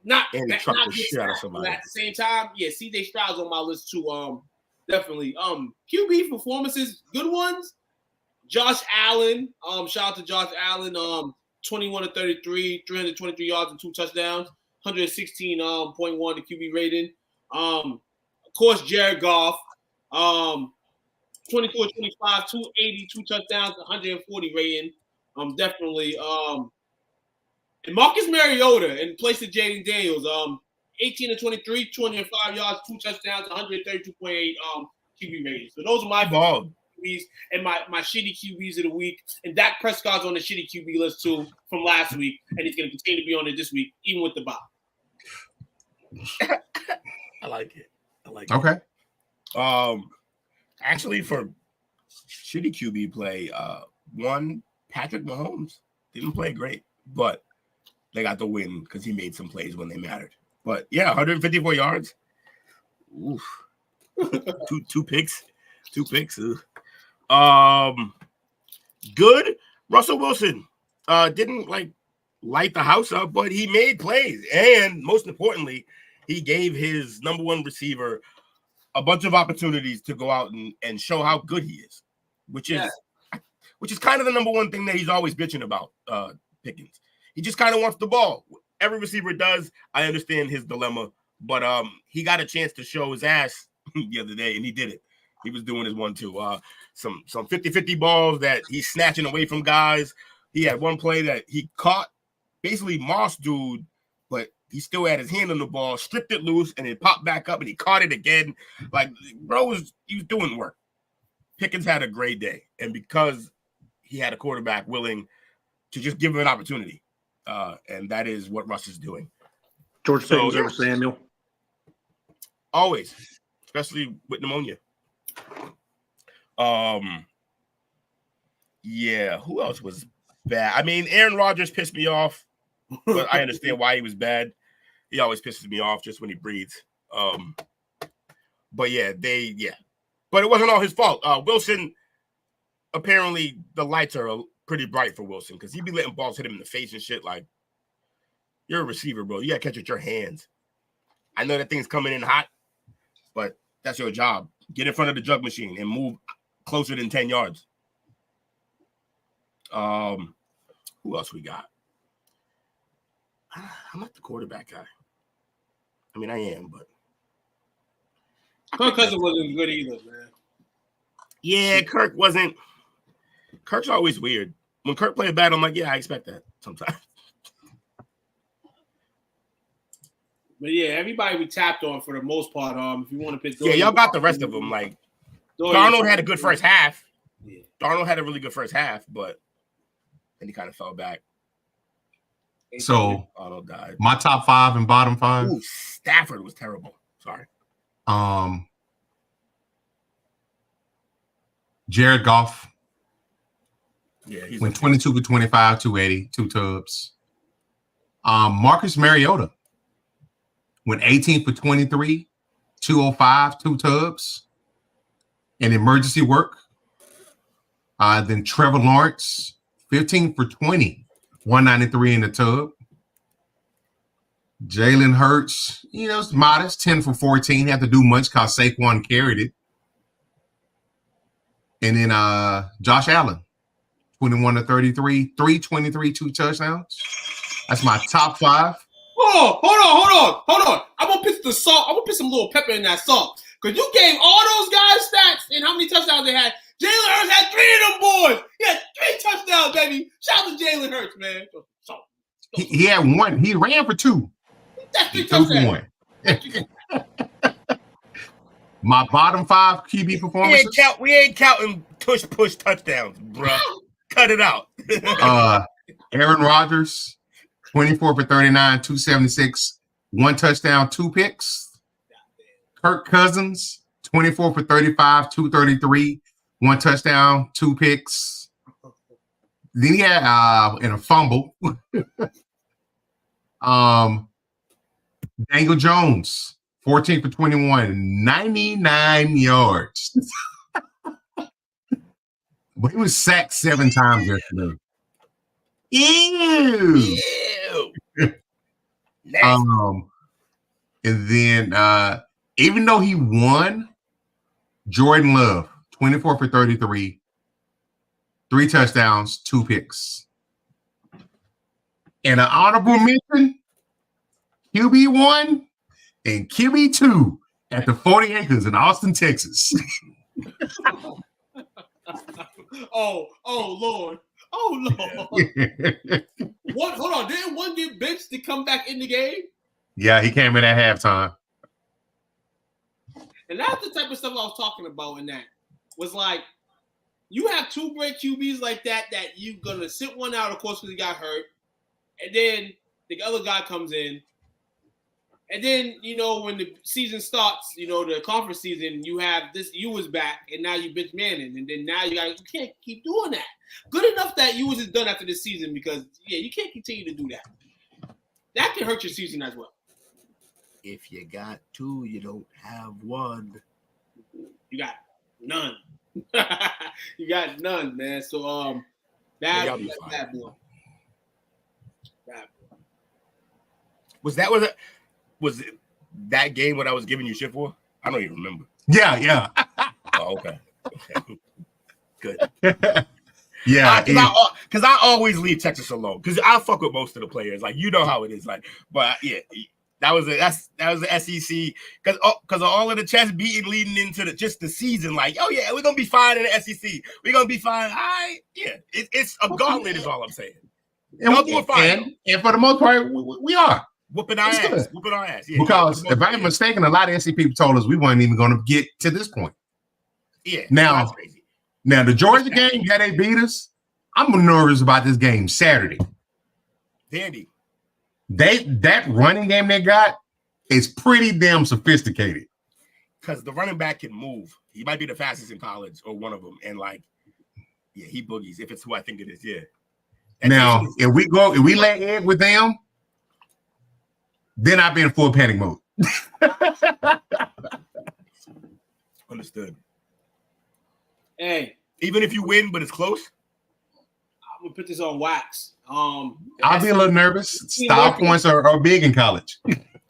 D: Not the shit out of somebody. At the same time, yeah, CJ Stroud's on my list too. Definitely. QB performances, good ones. Josh Allen. Shout out to Josh Allen. 21 of 33, 323 yards and 2 touchdowns, 116.1 the QB rating. Of course, Jared Goff. 24 of 25, 280, 2 touchdowns, 140 rating. Definitely. And Marcus Mariota in place of Jaden Daniels. 18 to 23, 205 yards, 2 touchdowns, 132.8 QB rating. So those are my QBs and my shitty QBs of the week. And Dak Prescott's on the shitty QB list too from last week, and he's going to continue to be on it this week, even with the bye.
E: I like it.
C: Okay.
E: Actually, for shitty QB play, one Patrick Mahomes didn't play great, but they got the win because he made some plays when they mattered. But yeah, 154 yards. Oof. two picks. Good. Russell Wilson didn't light the house up, but he made plays, and most importantly, he gave his number one receiver a bunch of opportunities to go out and show how good he is, which is kind of the number one thing that he's always bitching about, Pickens. He just kind of wants the ball. Every receiver does. I understand his dilemma, but he got a chance to show his ass the other day, and he did it. He was doing his 1-2. Some 50-50 balls that he's snatching away from guys. He had one play that he caught, basically Moss dude, but he still had his hand on the ball, stripped it loose, and it popped back up, and he caught it again. Like, bro, he was doing work. Pickens had a great day, and because he had a quarterback willing to just give him an opportunity, and that is what Russ is doing.
G: George Pickens over Samuel.
E: Always, especially with pneumonia. Yeah, who else was bad? I mean, Aaron Rodgers pissed me off, but I understand why he was bad. He always pisses me off just when he breathes. But yeah, but it wasn't all his fault. Wilson, apparently the lights are pretty bright for Wilson because he'd be letting balls hit him in the face and shit. Like, you're a receiver, bro. You got to catch it with your hands. I know that thing's coming in hot, but that's your job. Get in front of the drug machine and move closer than 10 yards. Who else we got? I'm not the quarterback guy. I mean, I am, but
D: Kirk Cousins wasn't good either, man.
E: Yeah, Kirk wasn't. Kirk's always weird. When Kirk played bad, I'm like, yeah, I expect that sometimes.
D: But yeah, everybody we tapped on for the most part. If you want to pick,
E: y'all got the rest of them. Like, Darnold had a good first half.
D: Yeah.
E: Darnold had a really good first half, but then he kind of fell back.
C: So
E: Darnold died.
C: My top 5 and bottom 5.
E: Ooh, Stafford was terrible. Sorry.
C: Jared Goff.
E: Yeah, he
C: went 22 for 25, 280, 2 tubs. Marcus Mariota went 18 for 23, 205, 2 tubs. And emergency work. Then Trevor Lawrence, 15 for 20, 193 in the tub. Jalen Hurts, it's modest, 10 for 14. Had to do much because Saquon carried it. And then Josh Allen, 21 to 33, 323, 2 touchdowns. That's my top 5.
D: Oh, hold on. I'm gonna put the salt. I'm gonna put some little pepper in that salt. Because you gave all those guys stats and how many touchdowns they had. Jalen Hurts had 3 of them boys. He had 3 touchdowns, baby. Shout out to Jalen Hurts, man.
C: He had 1. He ran for 2.
D: That's 3 touchdowns.
C: My bottom 5 QB performances.
E: We ain't counting push touchdowns, bro. Cut it out.
C: Aaron Rodgers, 24 for 39, 276, 1 touchdown, 2 picks. Kirk Cousins, 24 for 35, 233, 1 touchdown, 2 picks. Then he had in a fumble. Daniel Jones, 14 for 21, 99 yards. But he was sacked 7 times yesterday. Ew. And then even though he won, Jordan Love, 24 for 33, 3 touchdowns, 2 picks. And an honorable mention, QB1 and QB2 at the 40 acres in Austin, Texas.
D: Oh, Lord. Hold on. Didn't one get benched to come back in the game?
C: Yeah, he came in at halftime.
D: And that's the type of stuff I was talking about in that. Was like, you have two great QBs like that you're going to sit one out, of course, because he got hurt. And then the other guy comes in. And then, when the season starts, the conference season, you have you was back, and now you bitch Manning. And then now you can't keep doing that. Good enough that you was just done after this season because, you can't continue to do that. That can hurt your season as well.
E: If you got two, you don't have one.
D: You got none. You got none, man. So bad boy.
E: Was it that game what I was giving you shit for? I don't even remember.
C: Yeah.
E: Oh, okay. Good.
C: Yeah,
E: because I always leave Texas alone because I fuck with most of the players. Like, how it is. Like, but yeah, that was the SEC because of all of the chest beating leading into the season. Like, oh yeah, we're gonna be fine in the SEC. We're gonna be fine. Yeah, it's a gauntlet is all I'm saying.
C: And for the most part, we are
E: whooping our ass. Whooping our ass. Yeah,
C: because if I'm mistaken, a lot of SEC people told us we weren't even going to get to this point.
E: Yeah.
C: Now,
E: that's crazy.
C: Now, the Georgia game, they beat us. I'm nervous about this game Saturday.
E: Dandy.
C: That running game they got is pretty damn sophisticated.
E: Because the running back can move. He might be the fastest in college or one of them. And he boogies if it's who I think it is. Yeah.
C: Now, if we lay egg with them, then I've been in full panic mode.
E: Understood.
D: Hey,
E: even if you win, but it's close,
D: I'm gonna put this on wax.
C: I'll be a little nervous. Style points are big in college.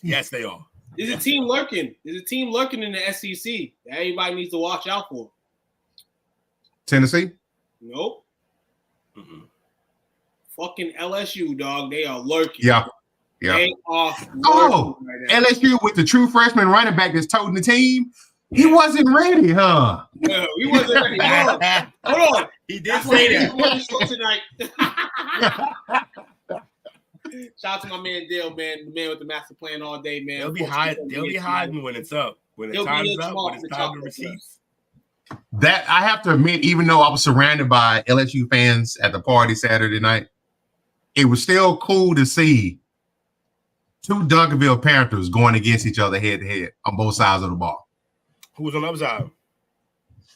E: Yes, they are.
D: There's a team lurking. There's a team lurking in the SEC that everybody needs to watch out for.
C: Tennessee?
D: Nope. Mm-mm. Fucking LSU, dog. They are lurking.
C: Yeah.
D: They are lurking right now.
C: LSU with the true freshman running back that's toting the team. He wasn't ready, huh?
D: No, he wasn't ready. Hold on.
E: He did say that.
D: Tonight. Shout out to my man Dale, man, the man with the master plan all day, man.
E: They'll be hiding when it's up. When the time's up, when it's time to receive.
C: That I have to admit, even though I was surrounded by LSU fans at the party Saturday night, it was still cool to see two Duncanville Panthers going against each other head to head on both sides of the ball.
E: Who was on the other side?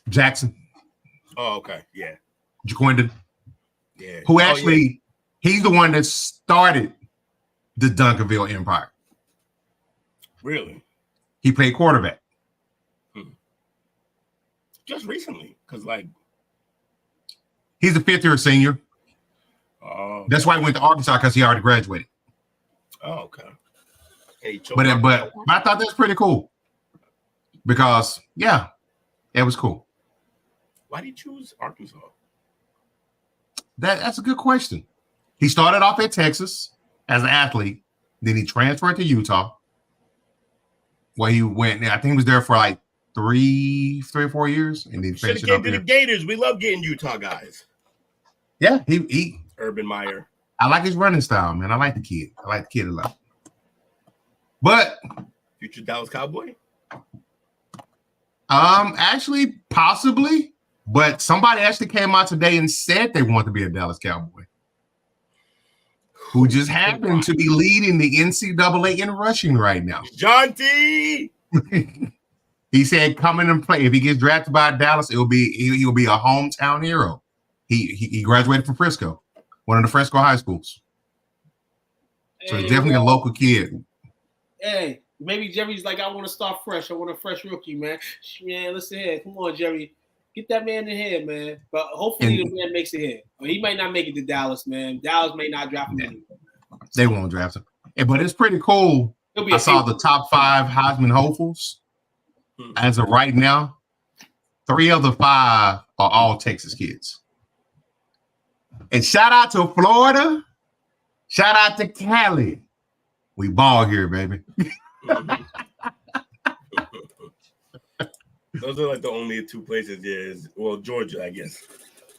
C: Jackson.
E: Oh, okay. Yeah.
C: Jaquindon.
E: Yeah.
C: Who actually, he's the one that started the Duncanville Empire.
E: Really?
C: He played quarterback.
E: Just recently, because
C: he's a fifth-year senior.
E: Oh.
C: That's why he went to Arkansas because he already graduated.
E: Oh, okay. Hey,
C: but I thought that's pretty cool. Because, yeah, it was cool.
E: Why did you choose Arkansas?
C: That's a good question. He started off at Texas as an athlete. Then he transferred to Utah. Where he went, I think he was there for 3 or 4 years. And then finished up
E: to the Gators. We love getting Utah guys.
C: Yeah, he
E: Urban Meyer.
C: I like his running style, man. I like the kid. A lot. But
E: future Dallas Cowboy?
C: Actually, possibly, but somebody actually came out today and said they want to be a Dallas Cowboy, who just happened to be leading the NCAA in rushing right now.
E: John T.
C: He said, "Come in and play. If he gets drafted by Dallas, he'll be a hometown hero." He graduated from Frisco, one of the Frisco high schools, so he's definitely a local kid.
D: Hey. Maybe Jerry's like, I want to start fresh. I want a fresh rookie, man. Man, listen here. Come on, Jerry. Get that man in here, man. But hopefully the man makes it here. But he might not make it to Dallas, man. Dallas may not draft him anyway.
C: They won't draft him. But it's pretty cool. I saw the top 5 Heisman hopefuls. As of right now, 3 of the 5 are all Texas kids. And shout out to Florida. Shout out to Cali. We ball here, baby.
E: Those are the only 2 places. Georgia, I guess,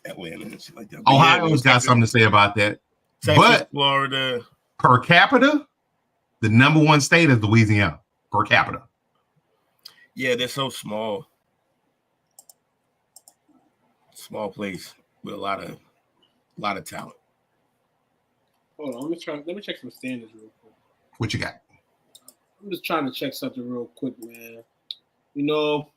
E: Atlanta and shit like that.
C: Ohio's got something to say about that.
E: Texas,
C: but
E: Florida,
C: per capita, The number one state is Louisiana per capita.
E: Yeah, they're so small. Small place with a lot of talent.
D: Hold on, let me check some standards real quick.
C: What you got?
D: I'm just trying to check something real quick, man. You know,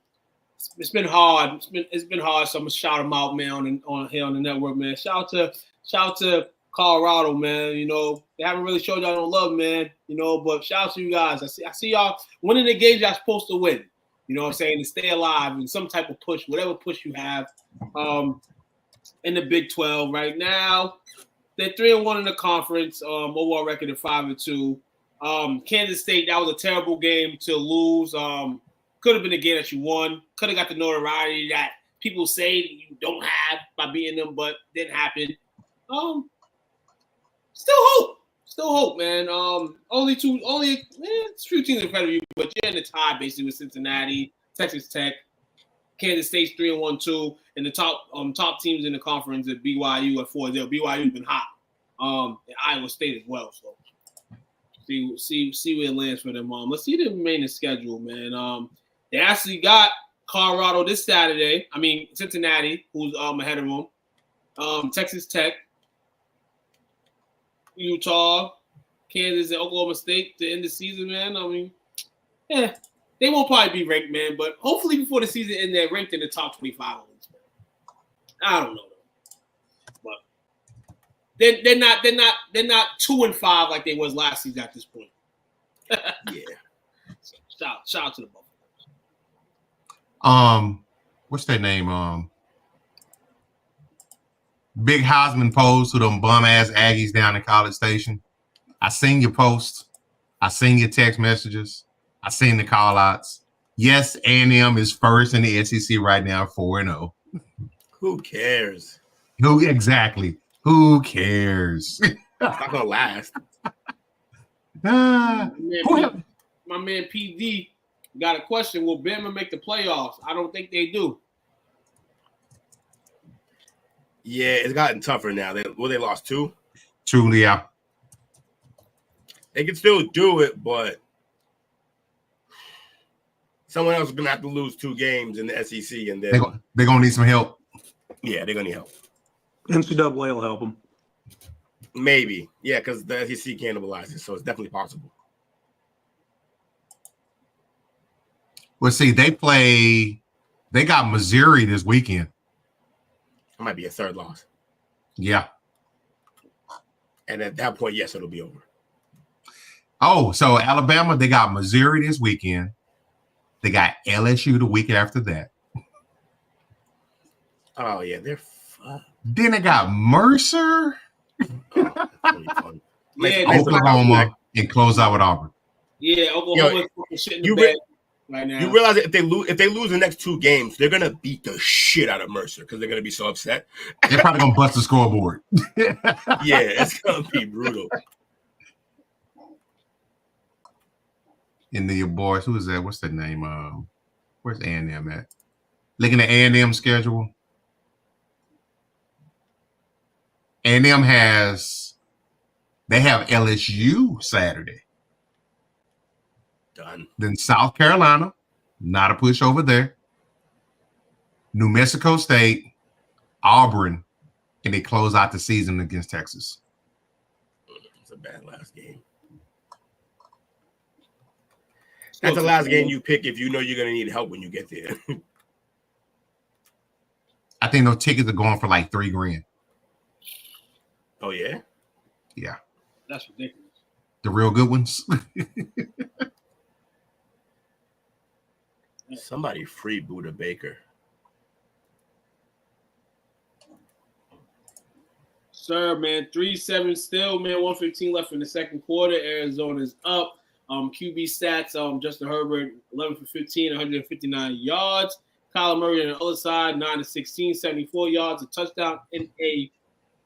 D: it's been hard. It's been hard. So I'm gonna shout them out, man, on the network, man. Shout out to Colorado, man. You know, they haven't really showed y'all no love, man. You know, but shout out to you guys. I see y'all winning the games y'all supposed to win. You know what I'm saying? To stay alive and some type of push, whatever push you have. In the Big 12 right now, they're 3-1 in the conference. Overall record of 5-2. Kansas State, that was a terrible game to lose. Could have been a game that you won. Could have got the notoriety that people say that you don't have by beating them, but didn't happen. Still hope, man. Only a few teams in front of you, but you're in the tie basically with Cincinnati, Texas Tech, Kansas State's 3-1 too, and the top teams in the conference at BYU at 4-0. BYU's been hot. And Iowa State as well. So see where it lands for them. Let's see the remaining schedule, man. They actually got Colorado this Saturday. I mean Cincinnati, who's ahead of them. Texas Tech, Utah, Kansas, and Oklahoma State to end the season, man. I mean, yeah, they won't probably be ranked, man, but hopefully before the season ends, they're ranked in the top 25 at least, man. I don't know, but they're not 2-5 like they was last season at this point.
E: Yeah.
D: So shout out to the Buffalo.
C: What's their name? Big Heisman post to them bum ass Aggies down in College Station. I seen your post. I seen your text messages. I seen the call outs. Yes, A&M is first in the SEC right now, 4-0.
E: Who cares?
C: Who exactly? Who cares?
E: It's not gonna last.
D: My man PD got a question. Will Bama make the playoffs? I don't think they do.
E: Yeah, it's gotten tougher now. They lost 2.
C: Truly, yeah.
E: They can still do it, but someone else is gonna have to lose 2 games in the SEC, and then
C: they're gonna need some help.
E: Yeah, they're gonna need help.
G: NCAA will help them.
E: Maybe, yeah, because the SEC cannibalizes, so it's definitely possible.
C: Well, see, they got Missouri this weekend.
E: It might be a third loss.
C: Yeah.
E: And at that point, yes, it'll be over.
C: Oh, so Alabama, they got Missouri this weekend. They got LSU the week after that.
E: Oh, yeah, they're fucked.
C: Then they got Mercer, Oklahoma, and close out with Auburn.
D: Yeah, Oklahoma is shit in the bed right now.
E: You realize that if they lose the next 2 games, they're gonna beat the shit out of Mercer because they're gonna be so upset.
C: They're probably gonna bust the scoreboard.
E: Yeah, it's gonna be brutal.
C: And then your boys, who is that? What's their name? Where's A&M at? Looking at A&M schedule. A&M have LSU Saturday.
E: Done.
C: Then South Carolina, not a push over there. New Mexico State, Auburn, and they close out the season against Texas.
E: It's a bad last game. That's the last game you pick if you know you're going to need help when you get there.
C: I think those tickets are going for like $3,000.
E: Oh, yeah?
C: Yeah.
D: That's ridiculous.
C: The real good ones.
E: Somebody free Buda Baker.
D: Sir, man, 3-7 still, man. 1:15 left in the second quarter. Arizona's up. QB stats, Justin Herbert, 11 for 15, 159 yards. Kyler Murray on the other side, 9 to 16, 74 yards, a touchdown and a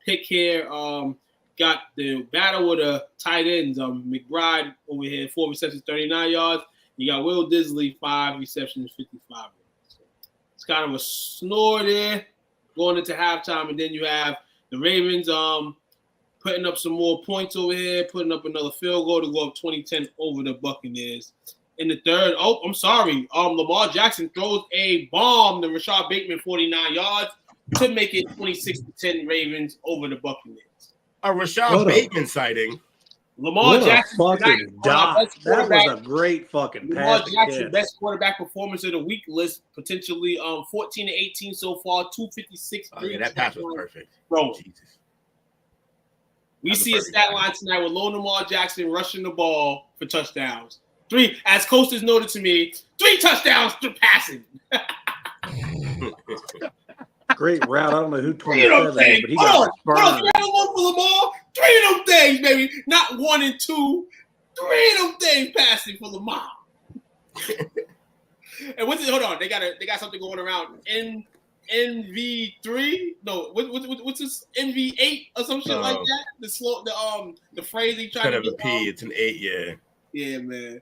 D: pick here. Got the battle with the tight ends. McBride over here, 4 receptions, 39 yards. You got Will Disley, 5 receptions, 55 yards. So it's kind of a snore there going into halftime. And then you have the Ravens putting up some more points over here, putting up another field goal to go up 20-10 over the Buccaneers. In the third, I'm sorry. Lamar Jackson throws a bomb to Rashad Bateman 49 yards to make it 26-10 Ravens over the Buccaneers.
E: A Rashad Bateman sighting.
D: Lamar Jackson
G: fucking dive. That was a great fucking
D: Lamar
G: pass.
D: Jackson, best quarterback performance of the week list, potentially 14-18 so far, 256.
E: Oh, yeah, that pass was perfect.
D: Bro,
E: Jesus.
D: We see a stat line tonight with Lamar Jackson rushing the ball for touchdowns. 3, as Coasters noted to me, 3 touchdowns to passing.
G: Great route. I don't know who
D: 3 of them
G: 27
D: things.
G: is, but he
D: Hold
G: got
D: on.
G: burned.
D: 3 for Lamar. 3 of them things, baby. Not 1 and 2. 3 of them things passing for Lamar. And what's it? Hold on. They got something going around. NV3? No, what's this? NV8 or some shit like that? The phrase he tried to
E: Instead of a P, it's an 8, yeah.
D: Yeah, man.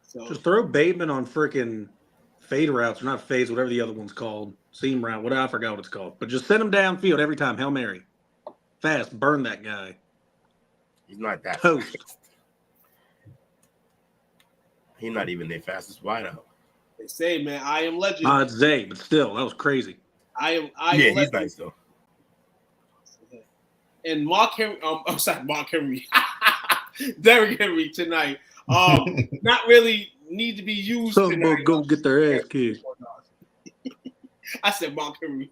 D: So
G: Just throw Bateman on freaking fade routes, or not fades, whatever the other one's called. Seam route, whatever, I forgot what it's called. But just send him downfield every time. Hail Mary. Fast. Burn that guy.
E: He's not that
G: Toast.
E: fast. He's not even their fastest wideout.
D: they say, man, I am legend.
G: Nah, it's Zay, but still, that was crazy.
D: I am
E: Yeah,
D: legend.
E: he's nice though.
D: And Mark Henry, Mark Henry, Derrick Henry tonight. Not really need to be used.
G: Some
D: tonight.
G: go get their ass kicked.
D: I said Mark Henry.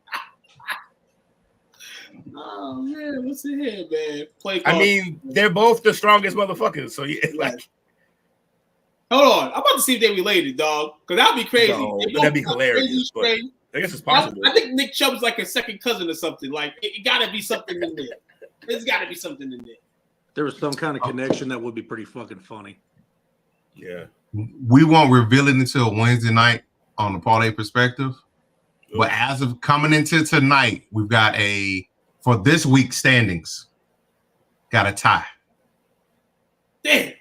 D: Oh man, what's in here, man?
E: I mean, they're both the strongest motherfuckers. So yeah, like,
D: hold on, I'm about to see if they related, dog. Because that'd be crazy.
E: no, that'd be hilarious. But I guess it's possible.
D: I think Nick Chubb's like a second cousin or something. Like it got to be something in there. There's got to be something in there.
G: There was some kind of connection that would be pretty fucking funny.
E: Yeah.
C: We won't reveal it until Wednesday night on the parlay perspective. But as of coming into tonight, we've got for this week's standings, got a tie.
D: Damn.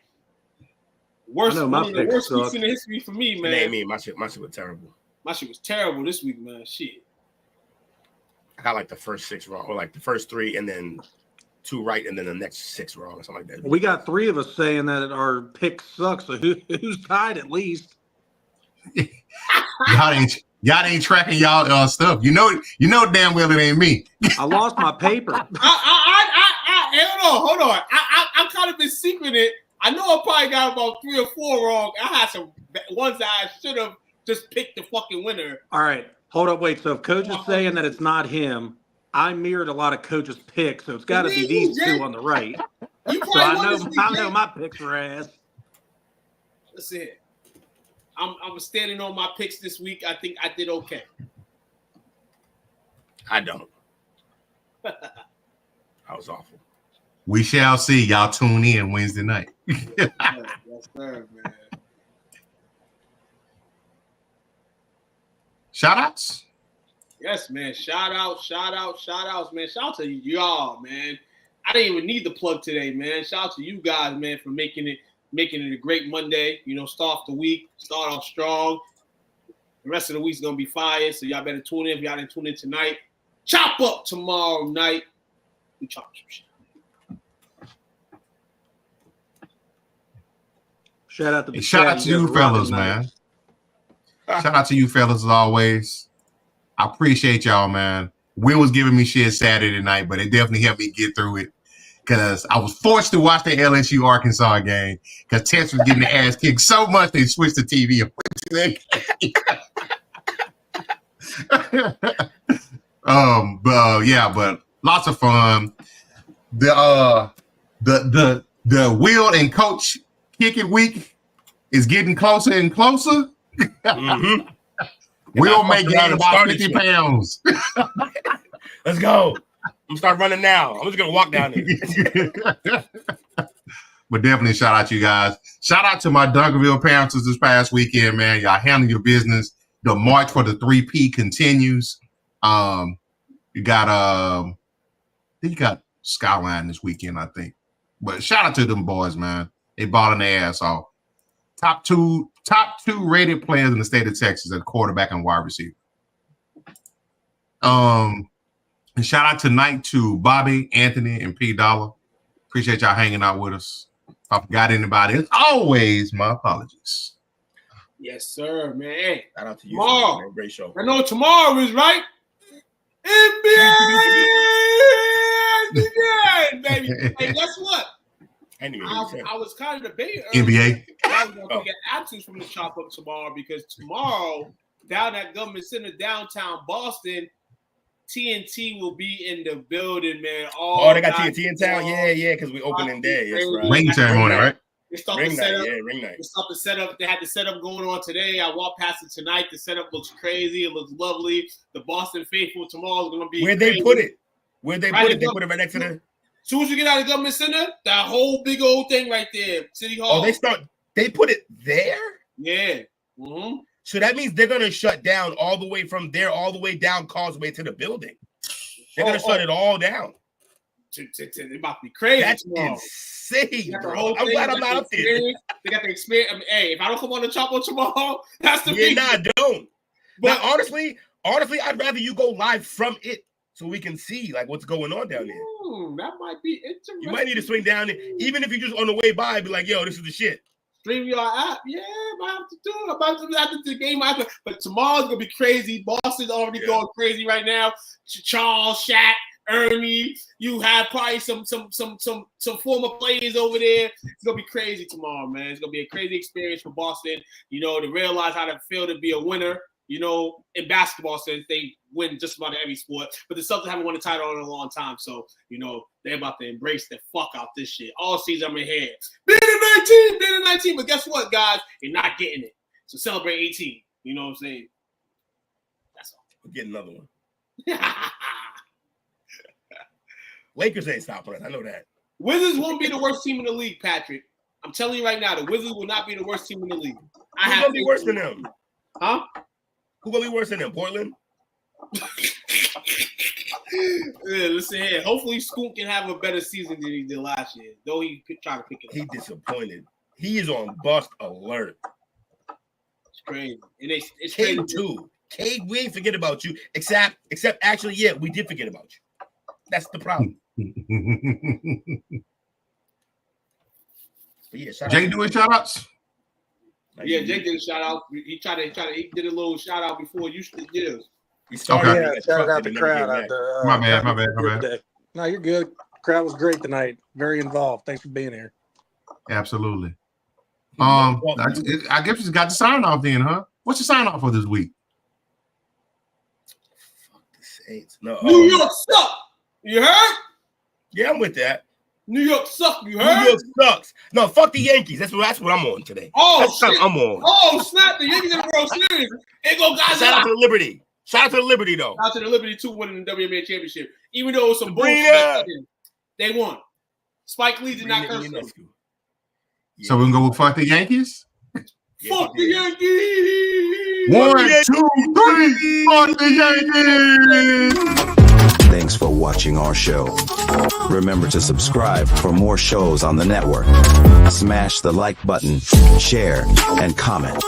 D: Worst,
G: I know my
D: one of the
G: picks
D: worst weeks
G: suck.
D: in the history for me, man.
E: Man, me, my shit was terrible.
D: My shit was terrible this week, man. Shit.
E: I got like the first 6 wrong, or like the first 3, and then 2 right, and then the next 6 wrong, or something like that.
G: We got 3 of us saying that our pick sucks. So who's tied at least?
C: Y'all ain't tracking y'all stuff. You know damn well it ain't me.
G: I lost my paper.
D: Hold on. I kind of been secreting it. I know I probably got about 3 or 4 wrong. I had some ones that I should have just picked the fucking winner.
G: All right, hold up, wait. So if Coach is saying that it's not him, I mirrored a lot of Coach's picks, so it's got to be these 2 on the right.
D: You
G: So I
D: probably
G: know my picks were ass.
D: Let's see it. I'm standing on my picks this week. I think I did okay.
E: I don't. I was awful.
C: We shall see. Y'all tune in Wednesday night.
D: Yes, sir, man.
C: Shout outs.
D: Yes, man. Shout outs, man. Shout out to y'all, man. I didn't even need the plug today, man. Shout out to you guys, man, for making it a great Monday. You know, start off the week, start off strong. The rest of the week's gonna be fire, so y'all better tune in if y'all didn't tune in tonight. Chop up tomorrow night. We chop some shit.
G: Shout out to the
C: Shout out to you fellas, man. Shout out to you fellas as always. I appreciate y'all, man. Will was giving me shit Saturday night, but it definitely helped me get through it because I was forced to watch the LSU Arkansas game because Texas was getting the ass kicked so much they switched the TV. But lots of fun. The Will and Coach Kicking Week is getting closer and closer.
E: Mm-hmm.
C: Will may gain about 50 pounds.
E: Let's go. I'm gonna start running now. I'm just gonna walk down there.
C: But definitely shout out to you guys. Shout out to my Dunkerville Panthers this past weekend, man. Y'all handle your business. The march for the 3P continues. You got Skyline this weekend, I think. But shout out to them boys, man. They balling their ass off. Top two rated players in the state of Texas at quarterback and wide receiver. And shout out tonight to Bobby, Anthony, and P. Dollar. Appreciate y'all hanging out with us. If I forgot anybody, as always, my apologies.
D: Yes, sir, man. Hey,
E: Shout out to you.
D: tomorrow.
E: Man. Great show.
D: I know tomorrow is right. NBA, baby. Hey, guess what?
E: Anyway,
D: I was kind of debating
C: NBA.
D: I was going to get absence from the chop up tomorrow because tomorrow down at Government Center, downtown Boston, TNT will be in the building, man.
E: Oh, they got TNT in town? Yeah, because we opening day. That's right.
C: Ring ceremony, right?
D: They start the
E: Ring
D: setup.
E: night, yeah, ring night.
D: They start the setup. They had the setup going on today. I walked past it tonight. The setup looks crazy. It looks lovely. The Boston faithful tomorrow is going to be
E: Where'd
D: crazy.
E: they put it? Where'd they
D: Right
E: put it?
D: in
E: They
D: the-
E: put it right next to the...
D: As soon as you get out of the Government Center, that whole big old thing right there, City Hall.
E: Oh, they put it there?
D: Yeah. Mm-hmm.
E: So that means they're going to shut down all the way from there, all the way down Causeway to the building. They're going to shut it all down.
D: They're about to be crazy
E: That's
D: tomorrow.
E: insane,
D: Got the
E: bro.
D: whole
E: I'm
D: thing,
E: glad
D: they
E: I'm
D: got
E: not
D: the
E: up there.
D: experience. They got the experience. I mean, hey, if I don't come on the chopper tomorrow, that's the
E: Yeah,
D: thing.
E: nah, don't.
D: But
E: Now, honestly, I'd rather you go live from it so we can see like what's going on down there.
D: that might be interesting.
E: You might need to swing down there, even if you're just on the way by, be like, yo, this is the shit.
D: Stream your app. Yeah, might have to do it. Might have to after the game. But tomorrow's gonna be crazy. Boston's already going crazy right now. Charles, Shaq, Ernie. You have probably some former players over there. It's gonna be crazy tomorrow, man. It's gonna be a crazy experience for Boston. You know, to realize how to feel to be a winner. You know, in basketball, since they win just about every sport, but the Celtics haven't won a title in a long time. So, you know, they're about to embrace the fuck out this shit. All season I'm in here. Been in 19, but guess what, guys? You're not getting it. So celebrate 18. You know what I'm saying? That's all.
E: We'll get another one. Lakers ain't stopping us. I know that.
D: Wizards won't be the worst team in the league, Patrick. I'm telling you right now, the Wizards will not be the worst team in the league.
E: Who's gonna be worse than them?
D: Huh?
E: Who gonna be worse than them? Portland?
D: Yeah, listen here. Hopefully, Scoot can have a better season than he did last year. Though he trying to pick it up.
E: He disappointed. He is on bust alert.
D: It's crazy. And it's
E: Cade
D: crazy
E: too. Cade, we ain't forget about you. Except actually, yeah, we did forget about you. That's the problem. But yeah,
C: Jay doing shout outs?
D: Yeah, Jake did a shout out. He did a little shout out before you did his.
E: He started
C: Okay.
G: Yeah, shout out the crowd out there.
C: My bad.
G: No, you're good. Crowd was great tonight. Very involved. Thanks for being here.
C: Absolutely. I guess we just got the sign off then, huh? What's the sign off for this week?
E: Fuck the Saints. No.
D: New York suck. You heard?
E: Yeah, I'm with that.
D: New York suck. You
E: New
D: heard?
E: York sucks. No, fuck the Yankees. That's what I'm on today.
D: Oh,
E: that's what
D: shit.
E: I'm on.
D: Oh, snap. The Yankees in the World Series. It go guys.
E: Shout out to the Liberty. Shout out to the Liberty, though.
D: Shout out to the Liberty, too, winning the WNBA championship. Even though it was some
E: Sabrina.
D: bullshit, they won. Spike Lee did not curse them.
C: So we can go fuck the Yankees?
D: Fuck the Yankees!
C: 1, 2, 3, fuck the Yankees!
I: Thanks for watching our show. Remember to subscribe for more shows on the network. Smash the like button, share, and comment.